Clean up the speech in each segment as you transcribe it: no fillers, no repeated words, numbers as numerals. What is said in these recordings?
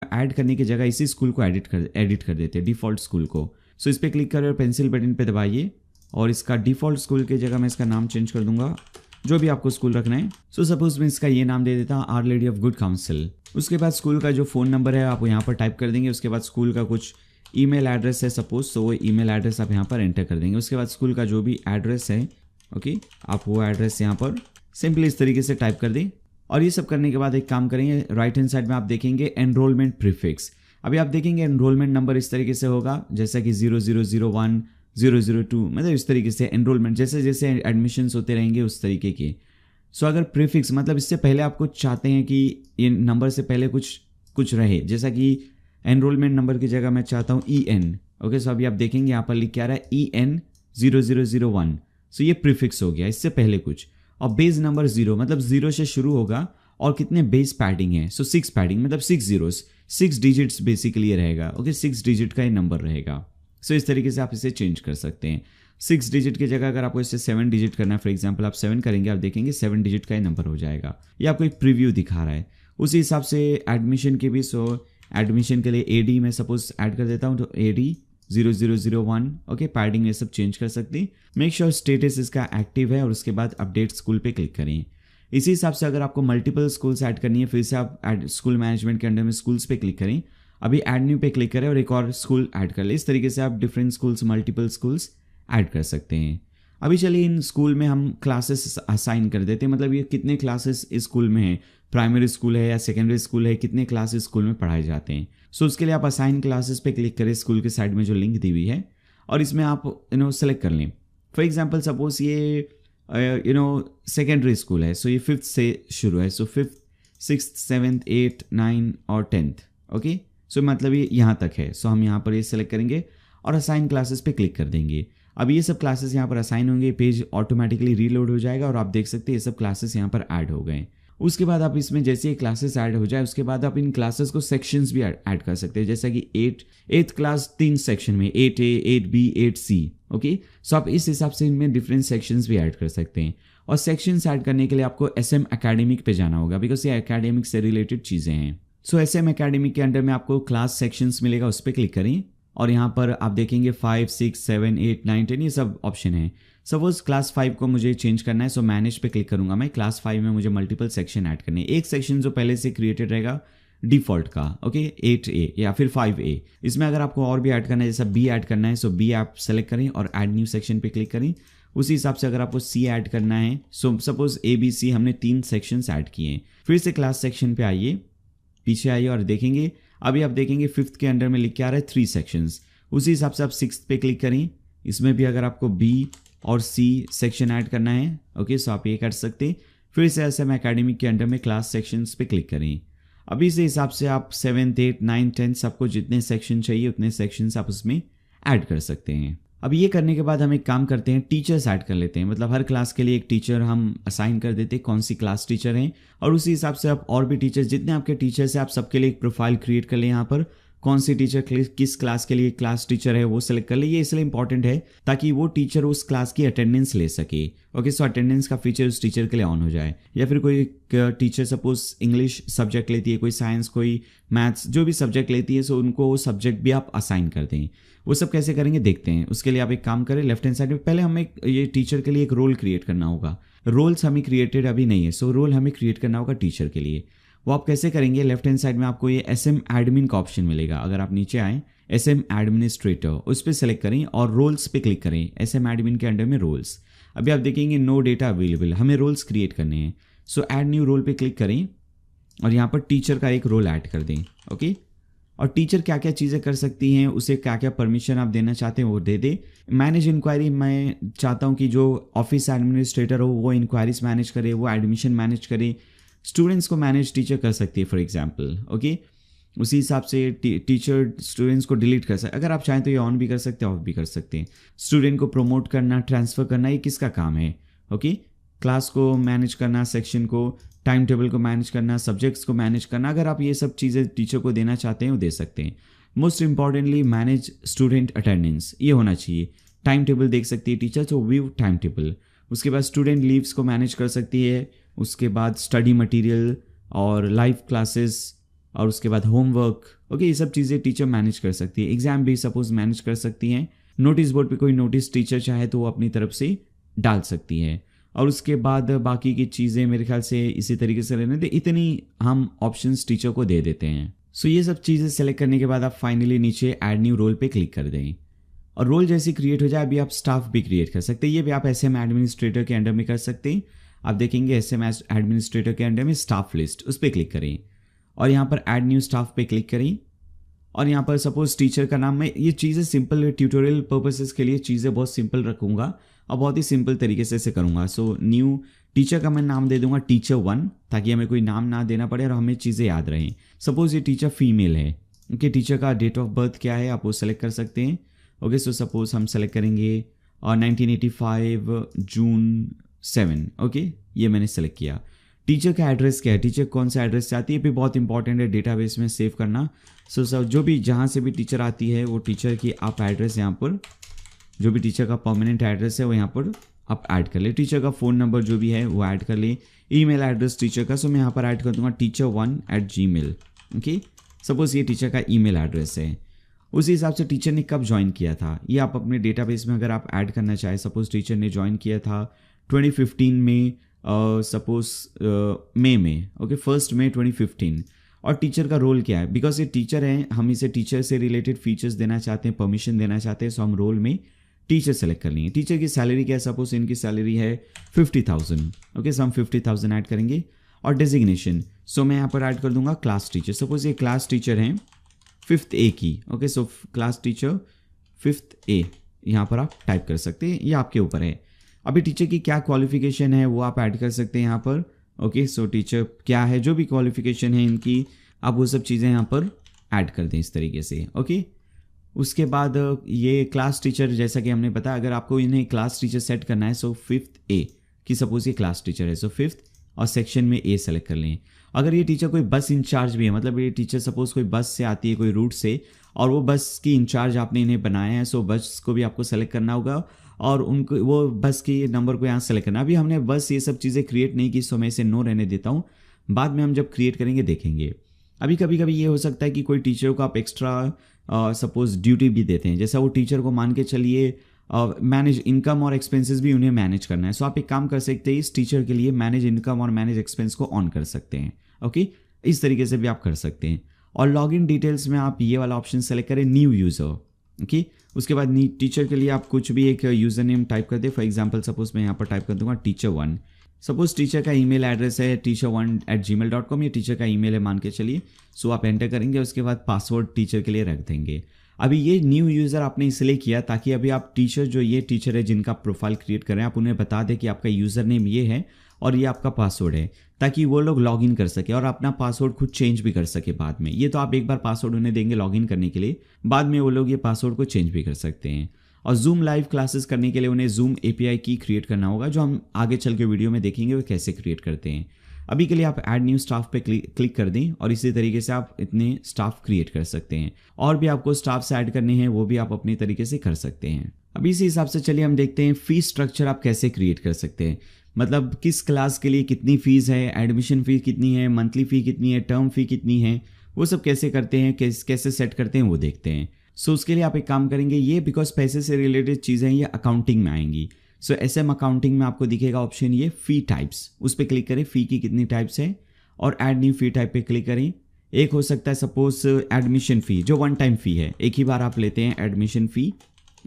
Add करने की जगह इसी स्कूल को एडिट कर देते हैं, डिफ़ॉल्ट स्कूल को। सो इस पर क्लिक करें और पेंसिल बटन पे दबाइए और इसका डिफ़ॉल्ट स्कूल की जगह मैं इसका नाम चेंज कर दूंगा, जो भी आपको स्कूल रखना है। सो सपोज मैं इसका ये नाम दे देता हूँ, our lady of good counsel. उसके बाद स्कूल का जो फ़ोन नंबर है आप यहाँ पर टाइप कर देंगे। उसके बाद स्कूल का कुछ ईमेल एड्रेस है सपोज, तो वो ईमेल एड्रेस आप यहाँ पर एंटर कर देंगे। उसके बाद स्कूल का जो भी एड्रेस है, ओके, आप वो एड्रेस यहाँ पर सिंपली इस तरीके से टाइप कर दें। और ये सब करने के बाद एक काम करेंगे, राइट हैंड साइड में आप देखेंगे एनरोलमेंट प्रीफिक्स। अभी आप देखेंगे एनरोलमेंट नंबर इस तरीके से होगा, जैसा कि 0001 002, मतलब इस तरीके से एनरोलमेंट जैसे जैसे एडमिशन्स होते रहेंगे उस तरीके के। सो अगर प्रीफिक्स मतलब इससे पहले आप कुछ चाहते हैं कि ये नंबर से पहले कुछ रहे, जैसा कि एनरोलमेंट नंबर की जगह मैं चाहता हूँ EN, ओके। सो अभी आप देखेंगे यहाँ पर लिख के आ रहा है EN 0001। सो ये प्रीफिक्स हो गया, इससे पहले कुछ। और बेस नंबर 0 मतलब 0 से शुरू होगा और कितने बेस पैडिंग है, सो 6 पैडिंग मतलब 6 zeros, 6 डिजिट्स बेसिकली रहेगा, ओके। 6 डिजिट का ही नंबर रहेगा। सो इस तरीके से आप इसे चेंज कर सकते हैं। 6 डिजिट की जगह अगर आपको इसे 7 डिजिट करना है, फॉर एग्जांपल आप 7 करेंगे, आप देखेंगे 7 डिजिट का ही नंबर हो जाएगा। ये आपको एक प्रीव्यू दिखा रहा है। उसी हिसाब से एडमिशन के भी, सो एडमिशन के लिए AD मैं सपोज ऐड कर देता हूँ, तो AD 0001, ओके। पैडिंग ये सब चेंज कर सकते हैं। मेक श्योर स्टेटस इसका एक्टिव है और उसके बाद अपडेट स्कूल पे क्लिक करें। इसी हिसाब से अगर आपको मल्टीपल स्कूल्स ऐड करनी है, फिर से आप स्कूल मैनेजमेंट के अंडर में स्कूल्स पे क्लिक करें। अभी ऐड न्यू पे क्लिक करें और एक और स्कूल ऐड कर ले। इस तरीके से आप different schools, multiple schools add कर सकते हैं। अभी चलिए इन स्कूल में हम क्लासेस असाइन कर देते हैं, मतलब ये कितने क्लासेस इस स्कूल में है, प्राइमरी स्कूल है या सेकेंडरी स्कूल है, कितने क्लासेस स्कूल में पढ़ाए जाते हैं। सो उसके लिए आप असाइन क्लासेस पे क्लिक करें, स्कूल के साइड में जो लिंक दी हुई है, और इसमें आप सेलेक्ट कर लें। फॉर एग्जाम्पल सपोज ये सेकेंडरी स्कूल है, सो ये 5th से शुरू है, सो 5th 6th 7th 8th 9th और 10th, ओके। सो मतलब ये यहाँ तक है। सो हम यहाँ पर ये सेलेक्ट करेंगे और असाइन क्लासेस पे क्लिक कर देंगे। अब ये सब क्लासेस यहाँ पर असाइन होंगे, पेज ऑटोमेटिकली रीलोड हो जाएगा और आप देख सकते हैं ये सब क्लासेस यहाँ पर ऐड हो गए। उसके बाद आप इसमें जैसे ये क्लासेस ऐड हो जाए, उसके बाद आप इन क्लासेस को सेक्शंस भी ऐड कर सकते हैं, जैसा कि 8th क्लास 3 सेक्शन में, 8A 8B 8C, ओके। सो आप इस हिसाब से इनमें डिफरेंट सेक्शंस भी ऐड कर सकते हैं। और सेक्शंस ऐड करने के लिए आपको SM एकेडमिक पे जाना होगा, बिकॉज ये एकेडमिक से रिलेटेड चीज़ें हैं। सो SM एकेडमिक के अंडर में आपको क्लास सेक्शंस मिलेगा, उस पर क्लिक करें और यहाँ पर आप देखेंगे 5 6 7 8 9 10 ये सब ऑप्शन है। सपोज क्लास 5 को मुझे चेंज करना है, सो मैनेज पे क्लिक करूंगा मैं। क्लास 5 में मुझे मल्टीपल सेक्शन ऐड करने हैं। एक सेक्शन जो पहले से क्रिएटेड रहेगा डिफॉल्ट का, ओके, 8A या फिर 5A। इसमें अगर आपको और भी ऐड करना है, जैसा B ऐड करना है, सो B आप सेलेक्ट करें और ऐड न्यू सेक्शन पे क्लिक करें। उसी हिसाब से अगर आपको C ऐड करना है, सो सपोज ABC हमने 3 सेक्शंस ऐड किए हैं। फिर से क्लास सेक्शन पे आइए, पीछे आइए और देखेंगे, अभी आप देखेंगे 5th के अंडर में लिख के आ रहा है 3 सेक्शंस। उसी हिसाब से आप 6th पे क्लिक करें। इसमें भी अगर आपको B और C सेक्शन ऐड करना है, ओके, सो आप ये कर सकते हैं। फिर से SM एकेडमिक के अंडर में क्लास सेक्शंस पे क्लिक करें। अभी इस हिसाब से आप 7th 8th 9th 10th सबको जितने सेक्शन चाहिए उतने सेक्शंस आप उसमें ऐड कर सकते हैं। अब ये करने के बाद हम एक काम करते हैं, टीचर्स ऐड कर लेते हैं। मतलब हर क्लास के लिए एक टीचर हम असाइन कर देते हैं, कौन सी क्लास टीचर हैं, और उसी हिसाब से आप और भी टीचर्स, जितने आपके टीचर्स हैं, आप सबके लिए एक प्रोफाइल क्रिएट कर लें। यहाँ पर कौन सी टीचर किस क्लास के लिए क्लास टीचर है वो सिलेक्ट कर ले। ये इसलिए इंपॉर्टेंट है ताकि वो टीचर उस क्लास की अटेंडेंस ले सके, ओके। सो अटेंडेंस का फीचर उस टीचर के लिए ऑन हो जाए। या फिर कोई टीचर सपोज इंग्लिश सब्जेक्ट लेती है, कोई साइंस, कोई मैथ्स, जो भी सब्जेक्ट लेती है, सो उनको वो सब्जेक्ट भी आप असाइन कर दें। वो सब कैसे करेंगे देखते हैं। उसके लिए आप एक काम करें, लेफ्ट हैंड साइड में पहले हमें ये टीचर के लिए एक रोल क्रिएट करना होगा। रोल्स हमें क्रिएटेड अभी नहीं है, सो रोल हमें क्रिएट करना होगा टीचर के लिए। वो आप कैसे करेंगे, लेफ्ट हैंड साइड में आपको ये SM एडमिन का ऑप्शन मिलेगा। अगर आप नीचे आए SM एडमिनिस्ट्रेटर, उस पर सेलेक्ट करें और रोल्स पे क्लिक करें। SM एडमिन के अंडर में रोल्स, अभी आप देखेंगे नो डेटा अवेलेबल, हमें रोल्स क्रिएट करने हैं। सो ऐड न्यू रोल पे क्लिक करें और यहाँ पर टीचर का एक रोल ऐड कर दें, ओके। और टीचर क्या क्या चीज़ें कर सकती हैं, उसे क्या क्या परमिशन आप देना चाहते हैं वो दे दे। मैनेज इंक्वायरी, मैं चाहता हूँ कि जो ऑफिस एडमिनिस्ट्रेटर हो वो इंक्वायरीज मैनेज करे, वो एडमिशन मैनेज करे। स्टूडेंट्स को मैनेज टीचर कर सकती है फॉर एग्जांपल, ओके। उसी हिसाब से टीचर स्टूडेंट्स को डिलीट कर सकते, अगर आप चाहें तो ये ऑन भी कर सकते हैं, ऑफ भी कर सकते हैं। स्टूडेंट को प्रमोट करना, ट्रांसफ़र करना, ये किसका काम है, ओके। क्लास को मैनेज करना, सेक्शन को, टाइम टेबल को मैनेज करना, सब्जेक्ट्स को मैनेज करना, अगर आप ये सब चीज़ें टीचर को देना चाहते हैं वो दे सकते हैं। Most importantly manage student attendance, ये होना चाहिए। टाइम टेबल देख सकती है टीचर, तो व्यू टाइम टेबल। उसके बाद स्टूडेंट लीव्स को मैनेज कर सकती है। उसके बाद स्टडी मटेरियल और लाइव क्लासेस, और उसके बाद होमवर्क, ओके, ये सब चीज़ें टीचर मैनेज कर सकती है। एग्जाम भी सपोज मैनेज कर सकती हैं। नोटिस बोर्ड पे कोई नोटिस टीचर चाहे तो वो अपनी तरफ से डाल सकती है। और उसके बाद बाकी की चीज़ें मेरे ख्याल से इसी तरीके से रहने दे, इतनी हम ऑप्शंस टीचर को दे देते हैं। सो ये सब चीज़ें सेलेक्ट करने के बाद आप फाइनली नीचे ऐड न्यू रोल पे क्लिक कर दें और रोल जैसे क्रिएट हो जाए अभी आप स्टाफ भी क्रिएट कर सकते हैं। ये भी आप SM एडमिनिस्ट्रेटर के अंडर में कर सकते हैं। आप देखेंगे SM एडमिनिस्ट्रेटर के अंडर में स्टाफ लिस्ट, उस पर क्लिक करें और यहाँ पर ऐड न्यू स्टाफ पे क्लिक करें और यहाँ पर सपोज टीचर का नाम, मैं ये चीज़ें सिंपल ट्यूटोरियल पर्पसेस के लिए चीज़ें बहुत सिंपल रखूँगा और बहुत ही सिंपल तरीके से इसे करूँगा। सो न्यू टीचर का मैं नाम दे दूंगा टीचर 1, ताकि हमें कोई नाम ना देना पड़े और हमें चीज़ें याद रहें। सपोज ये टीचर फीमेल है, ओके, टीचर का डेट ऑफ बर्थ क्या है आप वो सेलेक्ट कर सकते हैं। ओके, सो सपोज हम सेलेक्ट करेंगे और 1985 जून 7, ओके, ये मैंने सेलेक्ट किया। टीचर का एड्रेस क्या है, टीचर कौन सा एड्रेस चाहती है, भी बहुत इंपॉर्टेंट है डेटाबेस में सेव करना। सो जो भी जहाँ से भी टीचर आती है वो टीचर की आप एड्रेस यहाँ पर, जो भी टीचर का परमानेंट एड्रेस है वो यहाँ पर आप ऐड कर ले। टीचर का फ़ोन नंबर जो भी है वो ऐड कर ले। ईमेल एड्रेस टीचर का, सो मैं यहाँ पर ऐड कर दूंगा teacher1@gmail, ओके। सपोज ये टीचर का ईमेल एड्रेस है। उसी हिसाब से टीचर ने कब ज्वाइन किया था ये आप अपने डेटाबेस में अगर आप ऐड करना चाहें। सपोज टीचर ने ज्वाइन किया था 2015 में, सपोज मई में, ओके, 1 मई 2015। और टीचर का रोल क्या है, बिकॉज ये टीचर हैं, हम इसे टीचर से रिलेटेड फीचर्स देना चाहते हैं, परमिशन देना चाहते हैं, सो हम रोल में टीचर सेलेक्ट कर लेंगे। टीचर की सैलरी क्या है, सपोज इनकी सैलरी है 50,000, ओके, सो हम 50,000 ऐड करेंगे। और डेजिग्नेशन, सो मैं यहाँ पर ऐड कर दूंगा क्लास टीचर। सपोज ये क्लास टीचर हैं 5th A की, okay, so class teacher 5th A यहाँ पर आप टाइप कर सकते हैं, ये आपके ऊपर है। अभी टीचर की क्या क्वालिफिकेशन है वो आप ऐड कर सकते हैं यहाँ पर, ओके। सो टीचर क्या है, जो भी क्वालिफिकेशन है इनकी, आप वो सब चीज़ें यहाँ पर ऐड कर दें इस तरीके से, ओके। उसके बाद ये क्लास टीचर, जैसा कि हमने बताया, अगर आपको इन्हें क्लास टीचर सेट करना है, सो 5th A की सपोज ये क्लास टीचर है, सो 5th और सेक्शन में A सेलेक्ट कर लें। अगर ये टीचर कोई बस इंचार्ज भी है, मतलब ये टीचर सपोज कोई बस से आती है कोई रूट से और वो बस की इंचार्ज आपने इन्हें बनाया है, सो बस को भी आपको सेलेक्ट करना होगा और उनको वो बस के नंबर को यहाँ सेलेक्ट करना। अभी हमने बस ये सब चीज़ें क्रिएट नहीं की, सो मैं इसे नो रहने देता हूँ, बाद में हम जब क्रिएट करेंगे देखेंगे। अभी कभी कभी ये हो सकता है कि कोई टीचर को आप एक्स्ट्रा सपोज ड्यूटी भी देते हैं, जैसा वो टीचर को मान के चलिए मैनेज इनकम और एक्सपेंसेस भी उन्हें मैनेज करना है। सो आप एक काम कर सकते हैं, इस टीचर के लिए मैनेज इनकम और मैनेज एक्सपेंस को ऑन कर सकते हैं, ओके। इस तरीके से भी आप कर सकते हैं। और लॉगिन डिटेल्स में आप ये वाला ऑप्शन सेलेक्ट करें, न्यू यूज़र, ओके। उसके बाद टीचर के लिए आप कुछ भी एक यूज़र नेम टाइप कर दे। फॉर एग्जांपल सपोज मैं यहाँ पर टाइप कर दूंगा teacher1। सपोज टीचर का ईमेल एड्रेस है teacher1@gmail.com, ये टीचर का ईमेल है मान के चलिए। सो आप एंटर करेंगे, उसके बाद पासवर्ड टीचर के लिए रख देंगे। अभी ये न्यू यूज़र आपने इसलिए किया ताकि अभी आप टीचर, जो ये टीचर है जिनका प्रोफाइल क्रिएट कर रहे हैं, आप उन्हें बता दें कि आपका यूज़र नेम ये है और ये आपका पासवर्ड है, ताकि वो लोग लॉगिन कर सके और अपना पासवर्ड खुद चेंज भी कर सके बाद में। ये तो आप एक बार पासवर्ड उन्हें देंगे लॉगिन करने के लिए, बाद में वो लोग ये पासवर्ड को चेंज भी कर सकते हैं। और जूम लाइव क्लासेस करने के लिए उन्हें जूम API की क्रिएट करना होगा, जो हम आगे चल के वीडियो में देखेंगे वो कैसे क्रिएट करते हैं। अभी के लिए आप ऐड न्यू स्टाफ पे क्लिक कर दें और इसी तरीके से आप इतने स्टाफ क्रिएट कर सकते हैं। और भी आपको स्टाफ से ऐड करने हैं वो भी आप अपनी तरीके से कर सकते हैं। अभी इसी हिसाब से चलिए हम देखते हैं फीस स्ट्रक्चर आप कैसे क्रिएट कर सकते हैं, मतलब किस क्लास के लिए कितनी फ़ीस है, एडमिशन फ़ी कितनी है, मंथली फ़ी कितनी है, टर्म फ़ी कितनी है, वो सब कैसे करते हैं, कैसे सेट करते हैं वो देखते हैं। सो उसके लिए आप एक काम करेंगे, ये बिकॉज पैसे से रिलेटेड चीज़ें ये अकाउंटिंग में आएंगी। सो SM अकाउंटिंग में आपको दिखेगा ऑप्शन ये फ़ी टाइप्स, उस पर क्लिक करें, फ़ी की कितनी टाइप्स है और ऐड न्यू फ़ी टाइप पे क्लिक करें। एक हो सकता है सपोज एडमिशन फ़ी, जो 1 टाइम फ़ी है, एक ही बार आप लेते हैं एडमिशन फ़ी,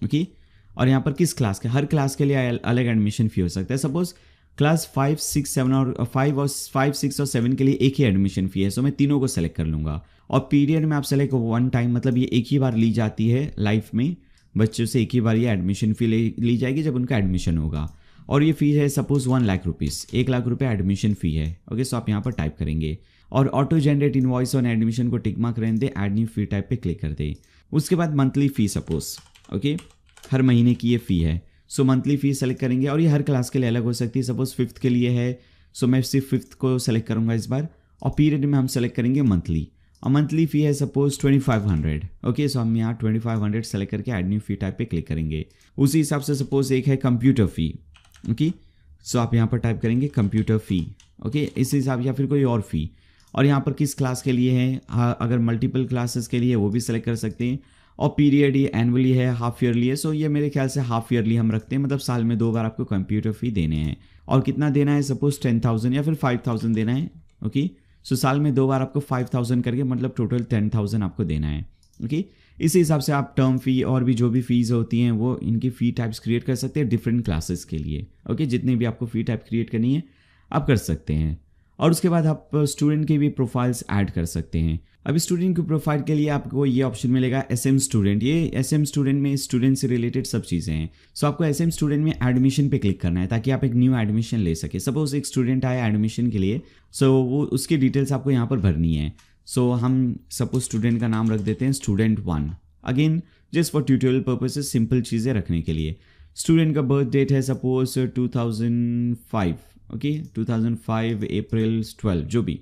ओके। और यहाँ पर किस क्लास के, हर क्लास के लिए अलग एडमिशन फ़ी हो सकता है। सपोज क्लास 5, 6, 7 और 5, 6 और 7 के लिए एक ही एडमिशन फ़ी है, सो मैं तीनों को सेलेक्ट कर लूँगा। और पीरियड में आप सेलेक्ट 1 टाइम, मतलब ये एक ही बार ली जाती है लाइफ में, बच्चों से एक ही बार ये एडमिशन फ़ी ली जाएगी जब उनका एडमिशन होगा। और ये फ़ीस है सपोज 1 लाख रुपीज़, 1 लाख रुपये एडमिशन फ़ी है, ओके। सो आप यहाँ पर टाइप करेंगे और auto generate invoice on admission को टिक मार्क रहने दे, ऐड न्यू फ़ी टाइप पे क्लिक कर दे। उसके बाद मंथली फ़ी सपोज, ओके, हर महीने की ये फ़ी है, सो मंथली फ़ी सेलेक्ट करेंगे और ये हर क्लास के लिए अलग हो सकती है। सपोज 5th के लिए है, सो मैं सिर्फ 5th को सेलेक्ट करूँगा इस बार। और पीरियड में हम सेलेक्ट करेंगे मंथली, और मंथली फ़ी है सपोज 2500, ओके। सो हम यहाँ 2500 सेलेक्ट करके ऐड न्यू फ़ी टाइप पे क्लिक करेंगे। उसी हिसाब से सपोज एक है कंप्यूटर फ़ी, ओके। सो आप यहाँ पर टाइप करेंगे कंप्यूटर फ़ी, ओके, इस हिसाब, या फिर कोई और फ़ी। और यहाँ पर किस क्लास के लिए है, अगर मल्टीपल क्लासेस के लिए वो भी सेलेक्ट कर सकते हैं। और पीरियड ये एनुअली है, हाफ ईयरली है। सो ये मेरे ख्याल से हाफ ईयरली हम रखते हैं, मतलब साल में 2 बार आपको कंप्यूटर फी देने हैं। और कितना देना है, सपोज 10,000 या फिर 5,000 देना है। ओके, सो साल में 2 बार आपको 5,000 करके मतलब टोटल 10,000 आपको देना है। ओके, इसी हिसाब से आप टर्म फी और भी जो भी फीस होती हैं वो इनकी फ़ी टाइप्स क्रिएट कर सकते हैं डिफरेंट क्लासेस के लिए। ओके, जितनी भी आपको फ़ी टाइप क्रिएट करनी है आप कर सकते हैं। और उसके बाद आप स्टूडेंट की भी प्रोफाइल्स ऐड कर सकते हैं। अभी स्टूडेंट की प्रोफाइल के लिए आपको ये ऑप्शन मिलेगा SM स्टूडेंट। ये SM स्टूडेंट में स्टूडेंट से रिलेटेड सब चीज़ें हैं। सो आपको SM स्टूडेंट में एडमिशन पे क्लिक करना है ताकि आप एक न्यू एडमिशन ले सके। सपोज एक स्टूडेंट आया एडमिशन के लिए, सो वो उसकी डिटेल्स आपको यहाँ पर भरनी है। सो हम सपोज स्टूडेंट का नाम रख देते हैं student 1। Again just for tutorial purposes, simple चीज़ें रखने के लिए। स्टूडेंट का बर्थ डेट है सपोज 2005। ओके, 2005 अप्रैल 12, जो भी।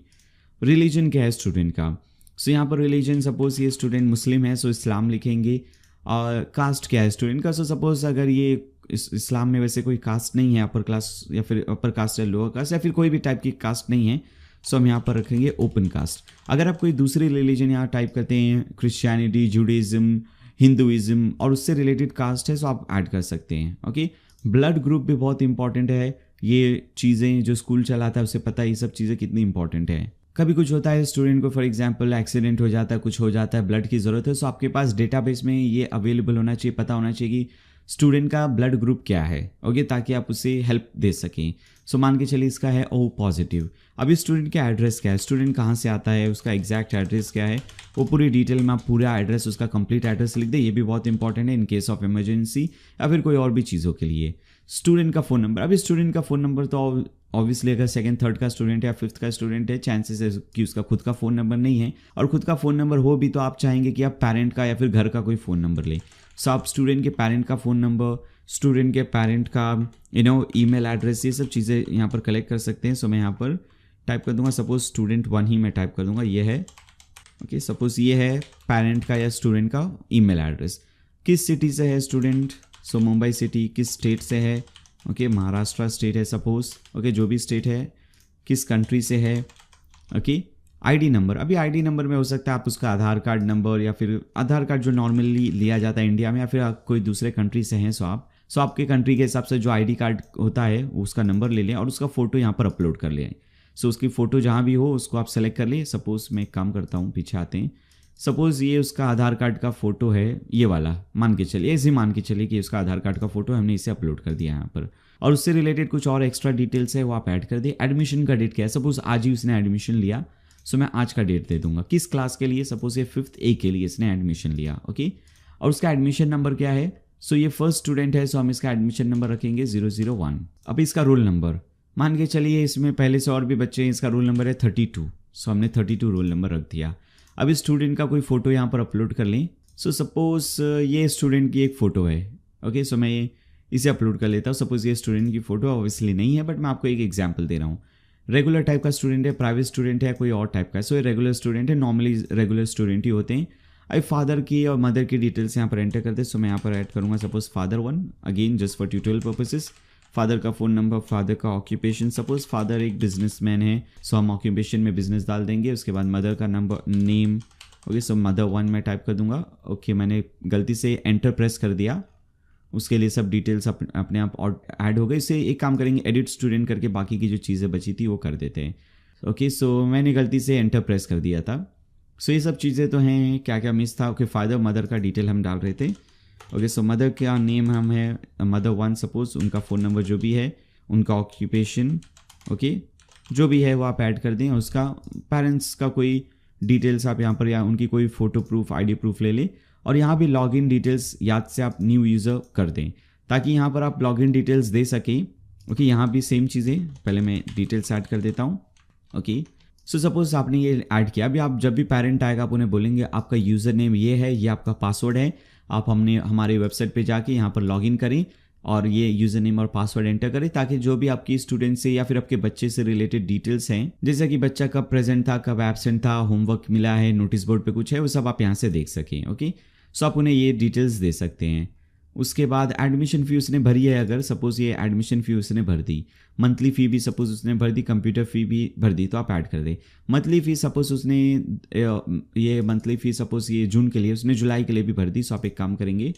रिलीजन क्या है स्टूडेंट का, सो यहाँ पर रिलीजन सपोज ये स्टूडेंट मुस्लिम है, सो इस्लाम लिखेंगे। और कास्ट क्या है स्टूडेंट का, सो सपोज अगर ये इस्लाम में वैसे कोई कास्ट नहीं है, अपर क्लास या फिर अपर कास्ट या लोअर कास्ट या फिर कोई भी टाइप की कास्ट नहीं है, सो हम यहाँ पर रखेंगे ओपन कास्ट। अगर आप कोई दूसरी रिलीजन यहाँ टाइप करते हैं, क्रिश्चियनिटी, जूडाइज्म, हिंदुइज्म और उससे रिलेटेड कास्ट है, सो आप ऐड कर सकते हैं। ओके, ब्लड ग्रुप भी बहुत इंपॉर्टेंट है। ये चीज़ें जो स्कूल चलाता है उसे पता है ये सब चीज़ें कितनी इंपॉर्टेंट है। कभी कुछ होता है स्टूडेंट को, फॉर एग्जांपल एक्सीडेंट हो जाता है, कुछ हो जाता है, ब्लड की ज़रूरत है, सो आपके पास डेटाबेस में ये अवेलेबल होना चाहिए, पता होना चाहिए कि स्टूडेंट का ब्लड ग्रुप क्या है। ओके, ताकि आप उसे हेल्प दे सकें। सो मान के चलिए इसका है O पॉजिटिव। अभी स्टूडेंट का एड्रेस क्या है, स्टूडेंट कहाँ से आता है, उसका एग्जैक्ट एड्रेस क्या है, वो पूरी डिटेल में आप पूरा एड्रेस, उसका कंप्लीट एड्रेस लिख दें। ये भी बहुत इंपॉर्टेंट है इन केस ऑफ इमरजेंसी या फिर कोई और भी चीज़ों के लिए। स्टूडेंट का फ़ोन नंबर, अभी स्टूडेंट का फ़ोन नंबर तो ऑब्वियसली अगर 2nd 3rd का स्टूडेंट है या 5th का स्टूडेंट है, चांसेस है कि उसका खुद का फ़ोन नंबर नहीं है। और खुद का फ़ोन नंबर हो भी तो आप चाहेंगे कि आप पेरेंट का या फिर घर का कोई फ़ोन नंबर लें। सो आप स्टूडेंट के पेरेंट का फ़ोन नंबर, स्टूडेंट के पेरेंट का ईमेल एड्रेस, ये सब चीज़ें यहाँ पर कलेक्ट कर सकते हैं। सो मैं यहाँ पर टाइप कर दूंगा, सपोज student 1 ही मैं टाइप कर दूंगा, ये है। ओके, सपोज ये है पेरेंट का या स्टूडेंट का ईमेल एड्रेस। किस सिटी से है स्टूडेंट, सो मुंबई सिटी। किस स्टेट से है, ओके, महाराष्ट्र स्टेट है सपोज। ओके, जो भी स्टेट है। किस कंट्री से है, ओके। आईडी नंबर, अभी आईडी नंबर में हो सकता है आप उसका आधार कार्ड नंबर या फिर आधार कार्ड जो नॉर्मली लिया जाता है इंडिया में, या फिर आप कोई दूसरे कंट्री से हैं, सो आपके कंट्री के हिसाब से जो आईडी कार्ड होता है उसका नंबर ले लें और उसका फ़ोटो यहाँ पर अपलोड कर लें। सो उसकी फ़ोटो जहाँ भी हो उसको आप सेलेक्ट कर लें। सपोज़ मैं एक काम करता हूँ, पीछे आते हैं। सपोज़ ये उसका आधार कार्ड का फ़ोटो है, ये वाला मान के चलिए, ऐसे मान के चलिए कि उसका आधार कार्ड का फ़ोटो हमने इसे अपलोड कर दिया यहाँ पर। और उससे रिलेटेड कुछ और एक्स्ट्रा डिटेल्स है वो आप ऐड कर दें। एडमिशन का डेट क्या है, सपोज़ आज ही उसने एडमिशन लिया, सो मैं आज का डेट दे दूंगा। किस क्लास के लिए, सपोज ये 5th A के लिए इसने एडमिशन लिया। ओके, और उसका एडमिशन नंबर क्या है, सो ये फर्स्ट स्टूडेंट है, सो हम इसका एडमिशन नंबर रखेंगे 001। अब इसका रोल नंबर मान के चलिए, इसमें पहले से और भी बच्चे हैं, इसका रोल नंबर है 32, सो हमने 32 रोल नंबर रख दिया। अब इस स्टूडेंट का कोई फ़ोटो यहाँ पर अपलोड कर लें। सो सपोज ये स्टूडेंट की एक फ़ोटो है। ओके, सो मैं इसे अपलोड कर लेता हूँ। सपोज ये स्टूडेंट की फ़ोटो ऑब्वियसली नहीं है, बट मैं आपको एक एग्जाम्पल दे रहा हूँ। रेगुलर टाइप का स्टूडेंट है, प्राइवेट स्टूडेंट है, कोई और टाइप का है। सो ये रेगुलर स्टूडेंट है, नॉर्मली रेगुलर स्टूडेंट ही होते हैं। अब फादर की और मदर की डिटेल्स यहाँ पर एंटर करते हैं। सो मैं यहाँ पर ऐड करूँगा suppose father 1, again just for tutorial purposes. Father का फ़ोन नंबर, फादर का ऑक्यूपेशन, सपोज फादर एक बिजनेसमैन है, सो हम ऑक्यूपेशन में बिजनेस डाल देंगे। उसके बाद मदर का नंबर, नेम। ओके, सो मदर 1 मैं टाइप कर दूंगा। ओके, मैंने गलती से एंटर प्रेस कर दिया, उसके लिए सब डिटेल्स अपने आप और ऐड हो गए। इससे एक काम करेंगे, एडिट स्टूडेंट करके बाकी की जो चीज़ें बची थी वो कर देते हैं। ओके, सो मैंने गलती से एंटर प्रेस कर दिया था। सो ये सब चीज़ें तो हैं, क्या क्या मिस था। ओके, फादर मदर का डिटेल हम डाल रहे थे। ओके, सो मदर का नेम हम है मदर 1, सपोज उनका फ़ोन नंबर जो भी है, उनका ऑक्यूपेशन, ओके, जो भी है वो आप ऐड कर दें। उसका पेरेंट्स का कोई डिटेल्स आप यहाँ पर, या उनकी कोई फ़ोटो प्रूफ, ID प्रूफ ले लें। और यहाँ भी लॉगिन डिटेल्स याद से आप न्यू यूज़र कर दें ताकि यहाँ पर आप लॉगिन डिटेल्स दे सकें। ओके, यहाँ भी सेम चीज़ें, पहले मैं डिटेल्स ऐड कर देता हूँ। ओके, सो सपोज आपने ये ऐड किया। अभी आप जब भी पेरेंट आएगा आप उन्हें बोलेंगे आपका यूज़र नेम ये है, ये आपका पासवर्ड है, आप हमारे वेबसाइट पे जाके यहाँ पर लॉगिन करें और ये यूज़र नेम और पासवर्ड एंटर करें, ताकि जो भी आपकी स्टूडेंट से या फिर आपके बच्चे से रिलेटेड डिटेल्स हैं, जैसे कि बच्चा कब प्रेजेंट था, कब एब्सेंट था, होमवर्क मिला है, नोटिस बोर्ड पे कुछ है, वो सब आप यहाँ से देख सकें। ओके, सो आप उन्हें ये डिटेल्स दे सकते हैं। उसके बाद एडमिशन फ़ी उसने भरी है, अगर सपोज़ ये एडमिशन फ़ी उसने भर दी, मंथली फ़ी भी सपोज़ उसने भर दी, कंप्यूटर फ़ी भी भर दी, तो आप ऐड कर दें। मंथली फ़ी सपोज़ उसने ये मंथली फ़ी सपोज़ ये जून के लिए, उसने जुलाई के लिए भी भर दी, सो आप एक काम करेंगे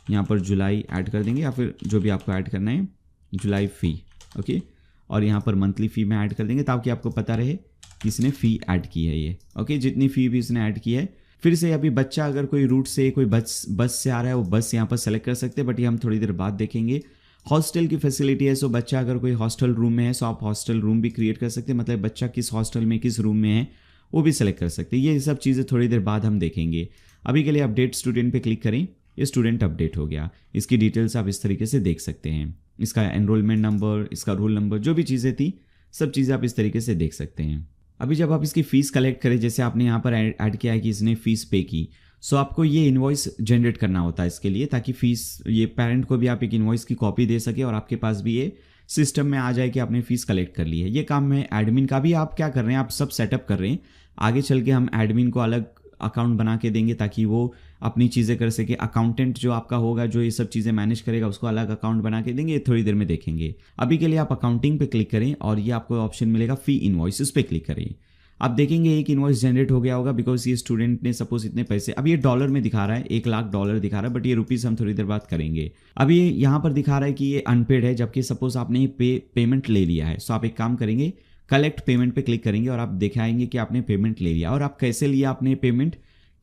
यहाँ पर जुलाई ऐड कर देंगे, या फिर जो भी आपको ऐड करना है जुलाई फ़ी, ओके। और यहाँ पर मंथली फ़ी में ऐड कर देंगे ताकि आपको पता रहे कि इसने फ़ी ऐड की है ये, ओके। जितनी फ़ी भी इसने ऐड की है। फिर से अभी बच्चा अगर कोई रूट से कोई बस से आ रहा है, वो बस यहाँ पर सेलेक्ट कर सकते हैं, बट ये हम थोड़ी देर बाद देखेंगे। हॉस्टल की फैसिलिटी है, सो बच्चा अगर कोई हॉस्टल रूम में है, सो आप हॉस्टल रूम भी क्रिएट कर सकते हैं, मतलब बच्चा किस हॉस्टल में किस रूम में है वो भी सेलेक्ट कर सकते हैं। ये सब चीज़ें थोड़ी देर बाद हम देखेंगे। अभी के लिए अपडेट स्टूडेंट पे क्लिक करें, ये स्टूडेंट अपडेट हो गया। इसकी डिटेल्स आप इस तरीके से देख सकते हैं, इसका एनरोलमेंट नंबर, इसका रोल नंबर, जो भी चीज़ें थी सब चीज़ें आप इस तरीके से देख सकते हैं। अभी जब आप इसकी फ़ीस कलेक्ट करें, जैसे आपने यहाँ पर ऐड किया है कि इसने फ़ीस पे की, सो आपको ये इनवॉइस जनरेट करना होता है इसके लिए, ताकि फ़ीस ये पेरेंट को भी आप एक इनवॉइस की कॉपी दे सके और आपके पास भी ये सिस्टम में आ जाए कि आपने फ़ीस कलेक्ट कर ली है। ये काम है एडमिन का भी। आप क्या कर रहे हैं, आप सब सेटअप कर रहे हैं। आगे चल के हम एडमिन को अलग अकाउंट बना के देंगे ताकि वो अपनी चीज़ें कर सके। अकाउंटेंट जो आपका होगा, जो ये सब चीज़ें मैनेज करेगा, उसको अलग अकाउंट बना के देंगे, थोड़ी देर में देखेंगे। अभी के लिए आप अकाउंटिंग पे क्लिक करें और ये आपको ऑप्शन मिलेगा फ़ी इनवॉइस, उस पर क्लिक करें। आप देखेंगे एक इनवॉइस जनरेट हो गया होगा, बिकॉज ये स्टूडेंट ने सपोज इतने पैसे, अब ये डॉलर में दिखा रहा है, $1,00,000 दिखा रहा है, बट ये रुपीज़ हम थोड़ी देर बाद करेंगे। अभी यहाँ पर दिखा रहा है कि ये अनपेड है, जबकि सपोज आपने पेमेंट ले लिया है। सो आप एक काम करेंगे, कलेक्ट पेमेंट पे क्लिक करेंगे और आप दिखाएंगे कि आपने पेमेंट ले लिया। और आप कैसे लिया आपने पेमेंट,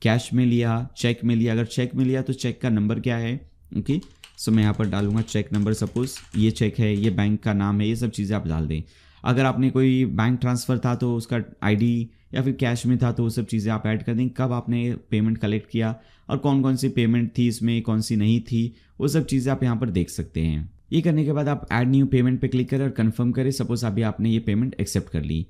कैश में लिया, चेक में लिया। अगर चेक में लिया तो चेक का नंबर क्या है, ओके। सो मैं यहाँ पर डालूंगा चेक नंबर, सपोज ये चेक है, ये बैंक का नाम है, ये सब चीज़ें आप डाल दें। अगर आपने कोई बैंक ट्रांसफ़र था तो उसका आईडी, या फिर कैश में था तो वो सब चीज़ें आप ऐड कर दें, कब आपने पेमेंट कलेक्ट किया और कौन कौन सी पेमेंट थी इसमें, कौन सी नहीं थी, वो सब चीज़ें आप यहाँ पर देख सकते हैं। ये करने के बाद आप ऐड न्यू पेमेंट पे क्लिक करें और कंफर्म करें। सपोज अभी आपने ये पेमेंट एक्सेप्ट कर ली।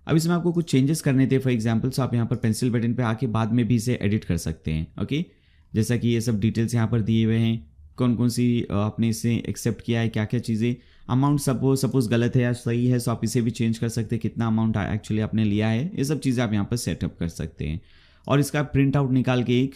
अब इसमें आपको कुछ चेंजेस करने थे, फॉर एग्जाम्पल सो आप यहाँ पर पेंसिल बटन पे आके बाद में भी इसे एडिट कर सकते हैं, ओके। जैसा कि ये सब डिटेल्स यहाँ पर दिए हुए हैं, कौन कौन सी आपने इसे एक्सेप्ट किया है, क्या क्या चीज़ें। अमाउंट सपोज गलत है या सही है, सो आप इसे भी चेंज कर सकते हैं, कितना अमाउंट एक्चुअली आपने लिया है, ये सब चीज़ें आप यहाँ पर सेटअप कर सकते हैं। और इसका प्रिंट आउट निकाल के एक